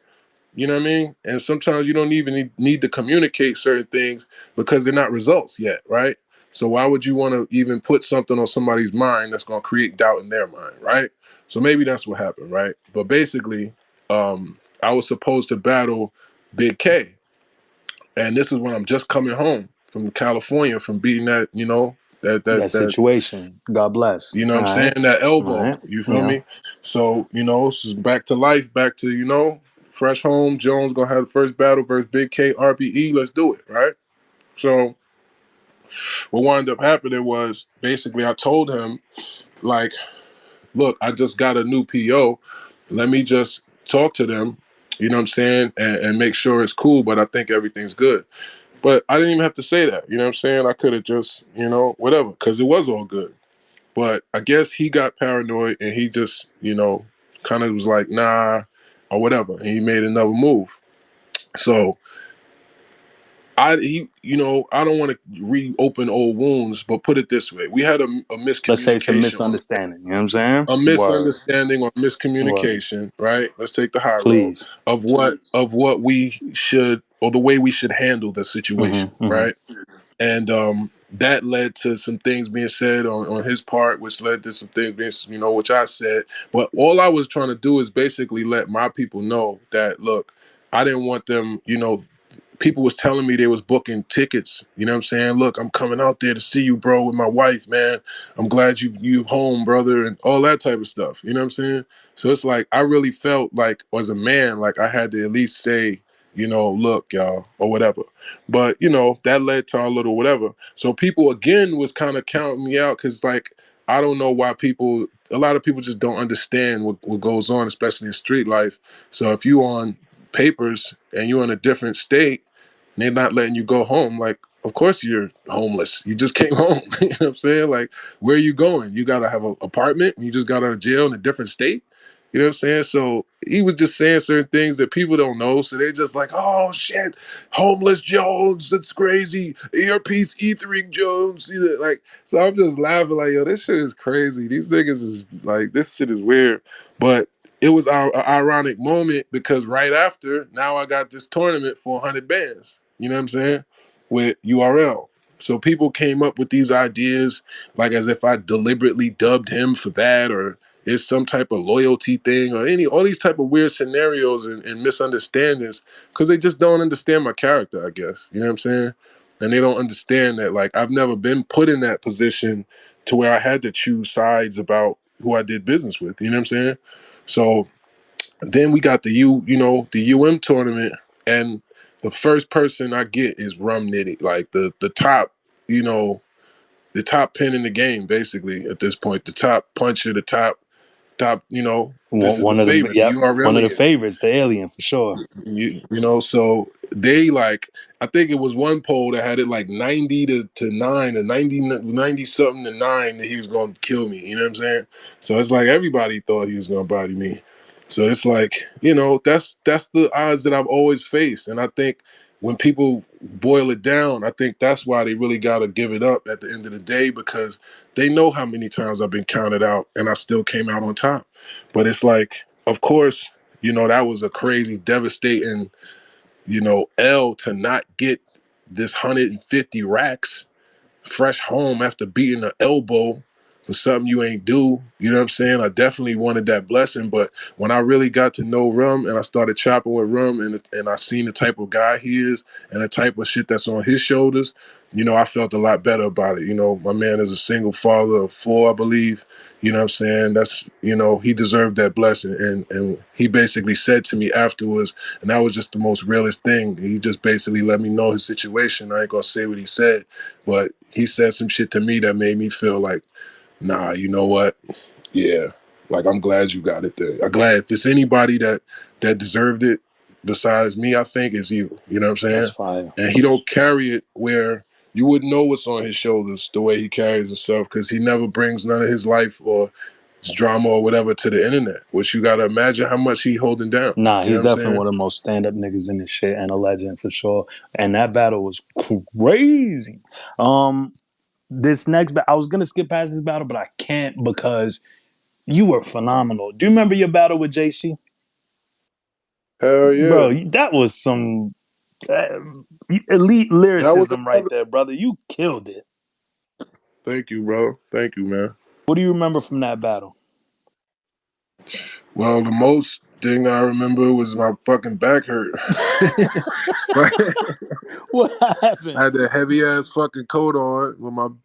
You know what I mean? And sometimes you don't even need to communicate certain things because they're not results yet, right? So why would you want to even put something on somebody's mind that's going to create doubt in their mind, right? So maybe that's what happened, right? But basically, I was supposed to battle Big K, and this is when I'm just coming home from California from beating that, That that situation. God bless. you know what All I'm saying? right. That All elbow. right. You feel Yeah. me? So, this is back to life, back to, fresh home. Jones gonna have the first battle versus Big K RPE. Let's do it, right? So what wound up happening was basically I told him, like, look, I just got a new PO. Let me just talk to them, you know what I'm saying, and make sure it's cool, but I think everything's good. But I didn't even have to say that. You know what I'm saying? I could have just, whatever, because it was all good. But I guess he got paranoid and he just, kind of was like, nah, or whatever. And he made another move. So I don't want to reopen old wounds, but put it this way: we had a Let's say it's a miscommunication on misunderstanding. You know what I'm saying? a Word. misunderstanding or Word. miscommunication, right? Let's take the high road Please. of what we should, or the way we should handle the situation, Mm-hmm. Mm-hmm. right? And that led to some things being said on his part, which led to some things being, which I said. But all I was trying to do is basically let my people know that, look, I didn't want them, people was telling me they was booking tickets. You know what I'm saying? Look, I'm coming out there to see you, bro, with my wife, man. I'm glad you home, brother, and all that type of stuff. You know what I'm saying? So it's like I really felt like, as a man, like I had to at least say, look, y'all, or whatever. But that led to our little whatever. So people again was kind of counting me out because, like, I don't know why a lot of people just don't understand what goes on, especially in street life. So if you on papers and you're in a different state, and they're not letting you go home, like, of course you're homeless. You just came home. You know what I'm saying? Like, where are you going? You gotta have an apartment and you just got out of jail in a different state. You know what I'm saying? So he was just saying certain things that people don't know. So they just like, oh shit, homeless Jones, that's crazy. Earpiece ethering Jones. Like, so I'm just laughing like, yo, this shit is crazy. These niggas is like, this shit is weird. But it was an ironic moment because right after, now I got this tournament for 100 bands. You know what I'm saying? With URL. So people came up with these ideas, like as if I deliberately dubbed him for that, or it's some type of loyalty thing, or all these type of weird scenarios and misunderstandings, because they just don't understand my character, I guess. You know what I'm saying? And they don't understand that, like, I've never been put in that position to where I had to choose sides about who I did business with. You know what I'm saying? So then we got the UM tournament, and the first person I get is Rum Nitty, like the top, the top pin in the game, basically at this point, the top puncher, the top. This is the One of the favorite, the yep, one of the URLian. favorites, the alien for sure. So they, like, I think it was one poll that had it like 90 to 9, or 90 something to 9, that he was going to kill me. You know what I'm saying? So it's like everybody thought he was going to body me. So it's like, that's the odds that I've always faced. And I think when people boil it down, I think that's why they really got to give it up at the end of the day, because they know how many times I've been counted out and I still came out on top. But it's like, of course, that was a crazy, devastating, L to not get this 150 racks fresh home after beating an elbow for something you ain't do. You know what I'm saying? I definitely wanted that blessing, but when I really got to know Rum and I started chopping with Rum, and I seen the type of guy he is and the type of shit that's on his shoulders, I felt a lot better about it. My man is a single father of 4, I believe. You know what I'm saying? That's, he deserved that blessing. And he basically said to me afterwards, and that was just the most realest thing. He just basically let me know his situation. I ain't gonna say what he said, but he said some shit to me that made me feel like, nah, you know what? Yeah. Like, I'm glad you got it there. I'm glad if it's anybody that deserved it besides me, I think it's you. You know what I'm That's saying? fire. And he don't carry it where you wouldn't know what's on his shoulders the way he carries himself, because he never brings none of his life or his drama or whatever to the internet, which you got to imagine how much he holding down. Nah, You know he's what I'm definitely saying? one of the most stand up niggas in this shit and a legend for sure. And that battle was crazy. This next I was gonna skip past this battle, but I can't because you were phenomenal. Do you remember your battle with JC? Hell yeah. Bro, that was some uh, elite That was lyricism right another. there, brother. You killed it. Thank you, bro. Thank you, man. What do you remember from that battle? Well, the most thing I remember was my fucking back hurt. What I happened? had that heavy ass fucking coat on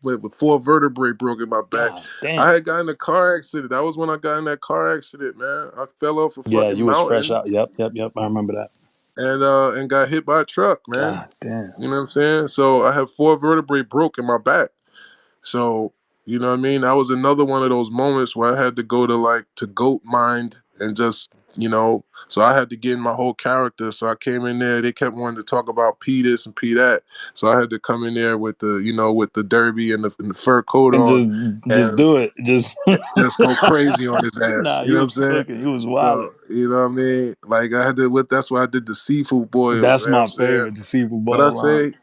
with 4 vertebrae broke in my back. God I damn. had gotten in a car accident. That was when I got in that car accident, man. I fell off a Yeah, fucking you was fresh mountain out. Yep, yep, yep. I remember that. and got hit by a truck, man. God damn. You know what I'm saying? So I have 4 vertebrae broke in my back. So, you know what I mean? That was another one of those moments where I had to go to, like, to goat mind and just So I had to get in my whole character. So I came in there. They kept wanting to talk about P this and P that. So I had to come in there with the derby and the fur coat And on, just and do it. Just just go crazy on his ass. nah, You you know what I'm was saying? cooking. You was wilding. So you know what I mean? Like I had to. That's why I did the seafood boil. You That's know what I'm my saying? favorite, the seafood What I boil line. say?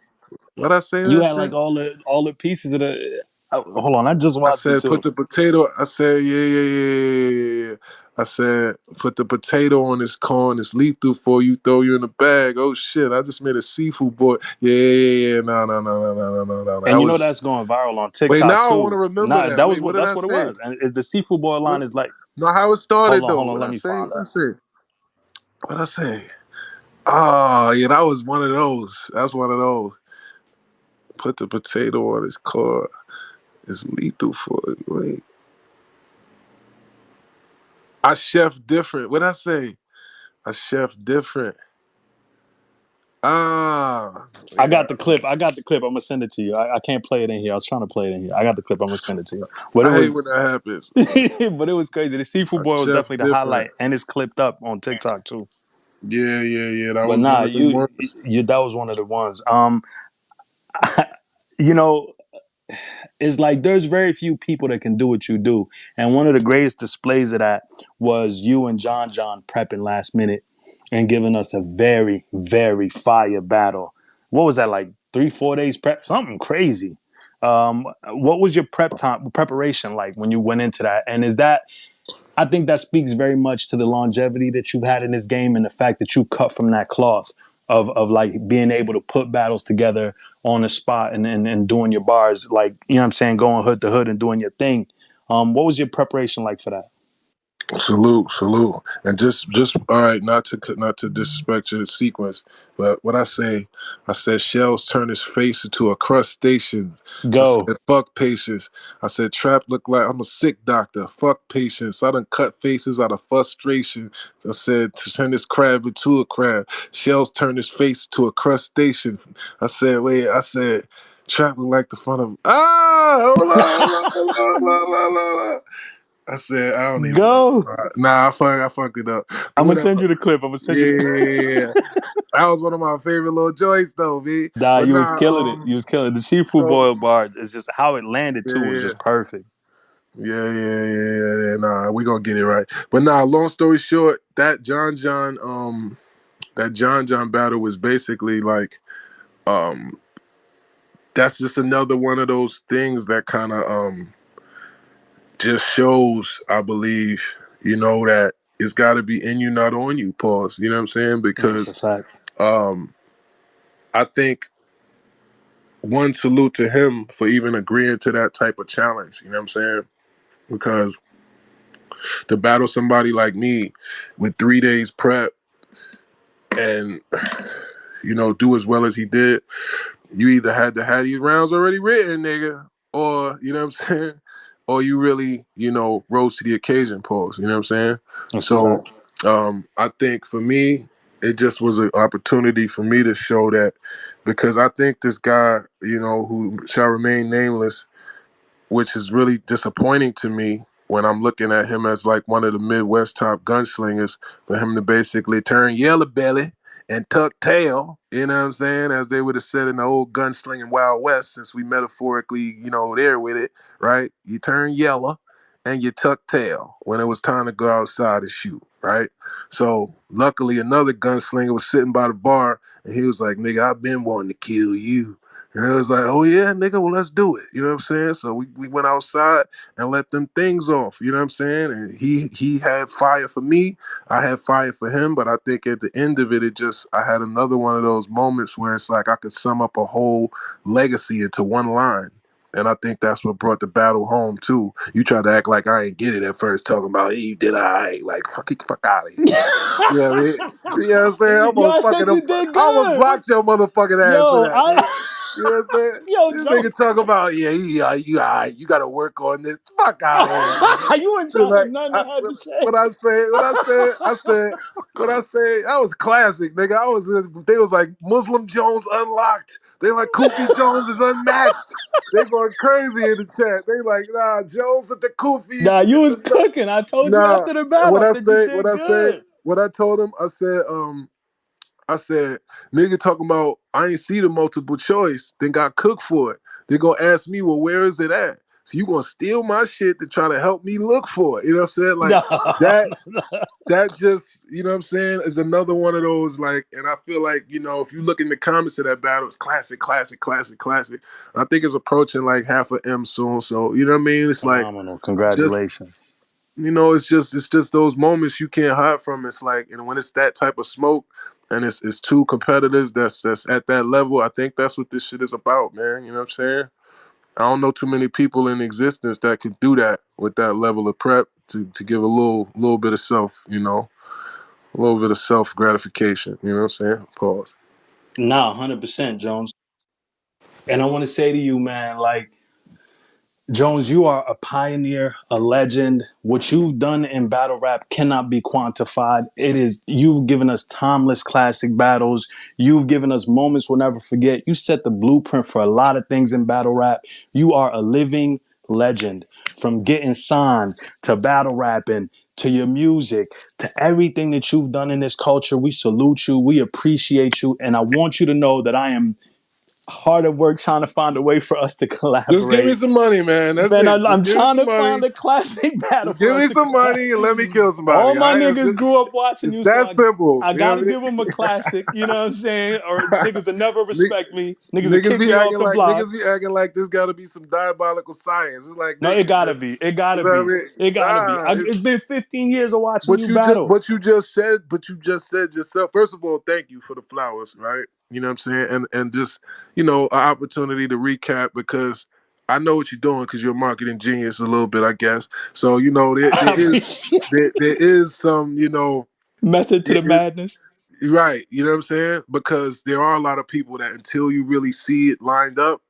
What I say? You That had like shit. all the pieces of the. Hold on, I just I watched it said, put too. the potato. I said, yeah, yeah, yeah, yeah, yeah. I said, put the potato on this corn. It's lethal for you. Throw you in the bag. Oh shit! I just made a seafood boy. Yeah, yeah, yeah, yeah. No, no, no, no, no, no, no, no. And That you know was. that's going viral on Wait, TikTok now I want to too. remember Nah, that. that was Wait, what what did that's I what it say? was. And is the seafood boil line What? is like, No, how it started though? hold on, What let I me say? find What I that. say? What I say? Oh, yeah, that was one of those. That's one of those. Put the potato on his car. It's lethal for it. Wait. I chef different. What I say? I chef different. Ah, I yeah. got the clip. I got the clip. I'm gonna send it to you. I can't play it in here. I was trying to play it in here. I got the clip. I'm gonna send it to you. But it I hate when was, that happens. but it was crazy. The seafood I boil was chef definitely the different. highlight, and it's clipped up on TikTok too. Yeah, yeah, yeah. That But was nah, one of the you ones. you that was one of the ones. You know, it's like there's very few people that can do what you do. And one of the greatest displays of that was you and John prepping last minute and giving us a very, very fire battle. What was that like 3, 4 days prep? Something crazy. What was your preparation like when you went into that? And is that I think that speaks very much to the longevity that you've had in this game and the fact that you cut from that cloth of like being able to put battles together on the spot and doing your bars, like, you know what I'm saying, going hood to hood and doing your thing. What was your preparation like for that? Salute, salute, and just all right. Not to disrespect your sequence, but what I said shells turn his face into a crustacean. I Go. said fuck patience. I said Trap look like I'm a sick doctor. Fuck patience. I done cut faces out of frustration. I said to turn this crab into a crab. Shells turn his face to a crustacean. I said wait. I said Trap look like the front of hold on, hold on, hold on, hold on, hold on, hold on. I said I don't even know. Go. Nah, I fucked it up. But I'm gonna whatever. send you the clip. I'm gonna send Yeah, you yeah, the yeah, yeah. That was one of my favorite little joints though, V. Nah, But you was nah, killing it. You was killing it. The seafood so boil bar is just how it landed too was yeah, just perfect. yeah, yeah, yeah, yeah, yeah. Nah, we gonna get it right. But nah, long story short, that John battle was basically like, um, that's just another one of those things that kind of just shows, I believe, that it's got to be in you, not on you. Pause. You know what I'm saying? That's a Because fact. um, I think one salute to him for even agreeing to that type of challenge. You know what I'm saying? Because to battle somebody like me with 3 days prep and do as well as he did, you either had to have these rounds already written, nigga, or you know what I'm saying, or you really, rose to the occasion. Pause. You know what I'm saying? That's a So, fact. I think for me, it just was an opportunity for me to show that because I think this guy, who shall remain nameless, which is really disappointing to me when I'm looking at him as like one of the Midwest top gunslingers, for him to basically turn yellow belly and tuck tail, you know what I'm saying? As they would have said in the old gunslinging Wild West, since we metaphorically, there with it, right? You turn yellow and you tuck tail when it was time to go outside and shoot, right? So luckily another gunslinger was sitting by the bar and he was like, nigga, I've been wanting to kill you. And I was like, oh yeah, nigga, well, let's do it. You know what I'm saying? So we went outside and let them things off. You know what I'm saying? And he had fire for me. I had fire for him. But I think at the end of it, I had another one of those moments where it's like I could sum up a whole legacy into one line. And I think that's what brought the battle home too. You tried to act like I ain't get it at first, talking about, hey, you did all right. Like, fuck out of here. You know what I mean? You know what I'm saying? Yo, I said you did I almost good. blocked your motherfucking ass for Yo, that, I nigga. You know what I'm saying? yo, This Joe. nigga talk about, yeah, you got to work on this. Fuck out of here, nigga. You ain't It's trying to like, nothing I had to say. what I said, that was classic, nigga. They was like, Muslim Jones unlocked. They like, Koofy Jones is unmatched. They going crazy in the chat. They like, nah, Jones with the Koofies. Nah, you was cooking. I told you Nah, after the battle. what I I said you say, did good. what I told him, I said, nigga talking about I ain't see the multiple choice, then got cooked for it. They gonna ask me, well, where is it at? So you gonna steal my shit to try to help me look for it. You know what I'm saying? Like No. that that just, you know what I'm saying, is another one of those, like, and I feel like, if you look in the comments of that battle, it's classic, classic, classic, classic. I think it's approaching like half a M soon. So, you know what I mean? It's like Phenomenal. just Congratulations. it's just those moments you can't hide from. It's like, and when it's that type of smoke and it's two competitors that's at that level, I think that's what this shit is about, man. You know what I'm saying? I don't know too many people in existence that could do that with that level of prep to give a little bit of self, a little bit of self gratification. You know what I'm saying? Pause. Nah, 100%, Jones. And I want to say to you, man, like, Jones, you are a pioneer, a legend. What you've done in battle rap cannot be quantified. You've given us timeless classic battles. You've given us moments we'll never forget. You set the blueprint for a lot of things in battle rap. You are a living legend. From getting signed to battle rapping to your music to everything that you've done in this culture, we salute you. We appreciate you. And I want you to know that I am hard at work trying to find a way for us to Just give me collaborate. some money, man. That's Man, it. Just I'm give me trying some to money. find a classic battle Just for give us me to some collab. money and let me kill All somebody. All my right? niggas grew up watching It's you, so that simple. I You know gotta what give them a classic. You know what I'm saying? Or I niggas that never mean? respect me, niggas that Niggas kick be me off acting the like block. this got to be some diabolical science. It's like, No, it nigga, gotta just, be. It gotta you know what be. I mean? It gotta be. Nah, It's been 15 years of watching but you you just battle. said yourself. First of all, thank you for the flowers, right? You know what I'm saying? And just, an opportunity to recap, because I know what you're doing, because you're a marketing genius a little bit, I guess. So, I appreciate there is some, method to it, the madness. right, you know what I'm saying? Because there are a lot of people that, until you really see it lined up,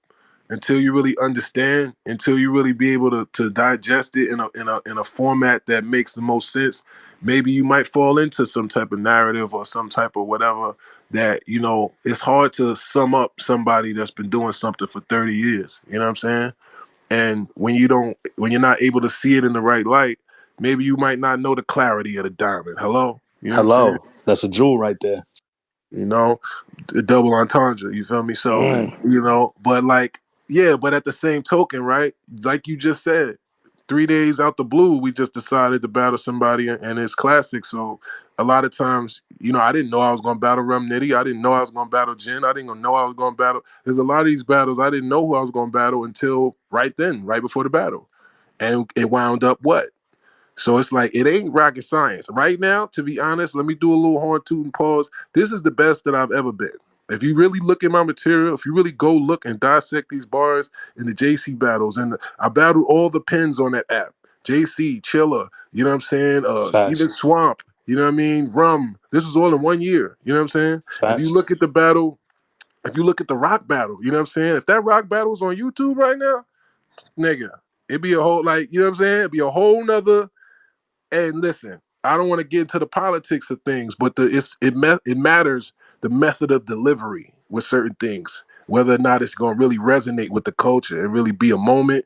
until you really understand, until you really be able to digest it in a format that makes the most sense, maybe you might fall into some type of narrative or some type of whatever that, it's hard to sum up somebody that's been doing something for 30 years. You know what I'm saying? And when you're not able to see it in the right light, maybe you might not know the clarity of the diamond. Hello? You know what I'm saying? Hello. That's a jewel right there. You know, the double entendre, you feel me? So, Mm. but like, yeah, but at the same token, right? Like you just said, 3 days out the blue, we just decided to battle somebody, and it's classic. So a lot of times, I didn't know I was going to battle Rum Nitty. I didn't know I was going to battle Jen. I didn't know I was going to battle. There's a lot of these battles I didn't know who I was going to battle until right then, right before the battle. And it wound up what? So it's like, it ain't rocket science. Right now, to be honest, let me do a little horn toot and pause. This is the best that I've ever been. If you really look at my material, if you really go look and dissect these bars in the JC battles, and I battled all the pins on that app. JC, Chiller, you know what I'm saying? Even Facts. Swamp, you know what I mean? Rum. This was all in 1 year. You know what I'm saying? If you Facts. look at the battle, if you look at the rock battle, you know what I'm saying? If that rock battle was on YouTube right now, nigga, it'd be a whole, like, you know what I'm saying? It'd be a whole nother. And listen, I don't want to get into the politics of things, but it matters the method of delivery with certain things, whether or not it's going to really resonate with the culture and really be a moment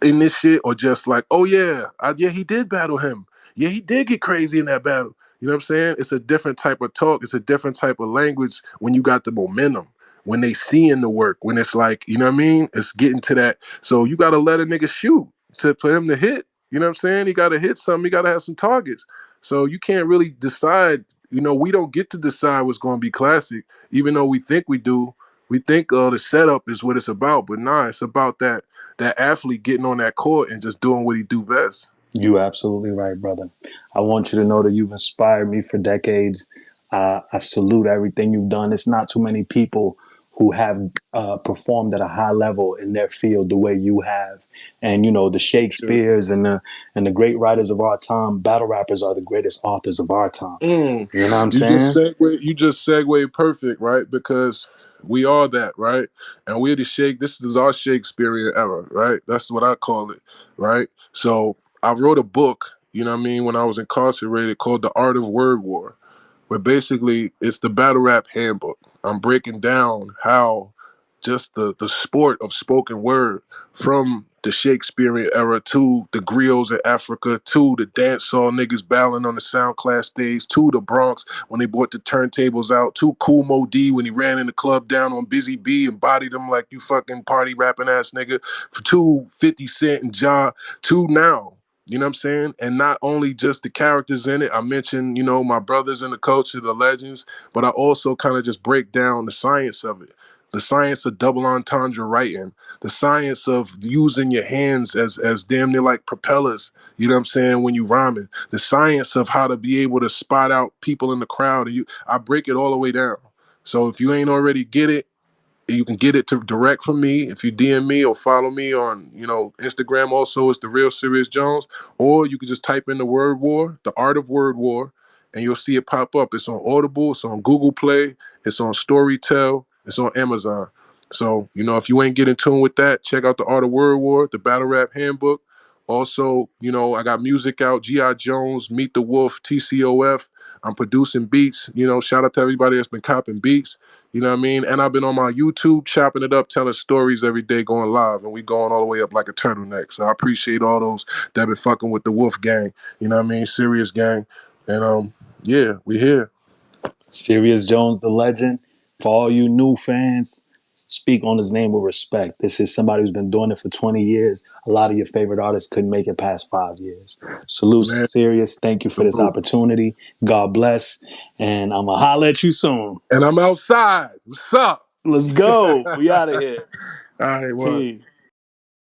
in this shit, or just like, oh yeah, yeah, he did battle him. Yeah, he did get crazy in that battle. You know what I'm saying? It's a different type of talk. It's a different type of language when you got the momentum. When they see in the work, when it's like, you know what I mean? It's getting to that. So you got to let a nigga shoot for him to hit. You know what I'm saying? He got to hit something. He got to have some targets. So you can't really decide. We don't get to decide what's going to be classic, even though we think we do. We think the setup is what it's about, but nah, it's about that athlete getting on that court and just doing what he do best. You absolutely right, brother. I want you to know that you've inspired me for decades. I salute everything you've done. It's not too many people who have performed at a high level in their field the way you have. And the Sure. Shakespeare's and the great writers of our time, battle rappers are the greatest authors of our time. Mm. You know what I'm You just saying? segue. You just segue perfect, right? Because we are that, right? And we're the Shake. This is our Shakespearean era, right? That's what I call it, right? So I wrote a book. You know what I mean? When I was incarcerated, called The Art of Word War, where basically it's the battle rap handbook. I'm breaking down how just the sport of spoken word, from the Shakespearean era to the griots in Africa to the dancehall niggas battling on the sound class stage to the Bronx when they brought the turntables out to Kool Moe Dee when he ran in the club down on Busy B and bodied him like you fucking party rapping ass nigga, to 50 Cent and Ja, to now. You know what I'm saying? And not only just the characters in it, I mentioned, my brothers in the culture, the legends, but I also kind of just break down the science of it. The science of double entendre writing, the science of using your hands as damn near like propellers, you know what I'm saying, when you rhyming. The science of how to be able to spot out people in the crowd. I break it all the way down. So if you ain't already get it, you can get it to direct from me if you DM me or follow me on, Instagram. Also, it's the real Serius Jones. Or you can just type in the word war, the art of word war, and you'll see it pop up. It's on Audible, it's on Google Play, it's on Storytel, it's on Amazon. So, if you ain't get in tune with that, check out the art of word war, the battle rap handbook. Also, I got music out, G.I. Jones, Meet the Wolf, TCOF. I'm producing beats. Shout out to everybody that's been copping beats. You know what I mean? And I've been on my YouTube chopping it up, telling stories every day, going live, and we going all the way up like a turtleneck. So I appreciate all those that been fucking with the Wolf Gang. You know what I mean? Serious Gang. And yeah, we here. Serius Jones, the legend. For all you new fans, speak on his name with respect. This is somebody who's been doing it for 20 years. A lot of your favorite artists couldn't make it past 5 years. Salute, Man, Serius. Thank you for this salute. opportunity. God bless. And I'm going to holler at you soon. And I'm outside. What's up? Let's go. We out of here. All right, well. Peace.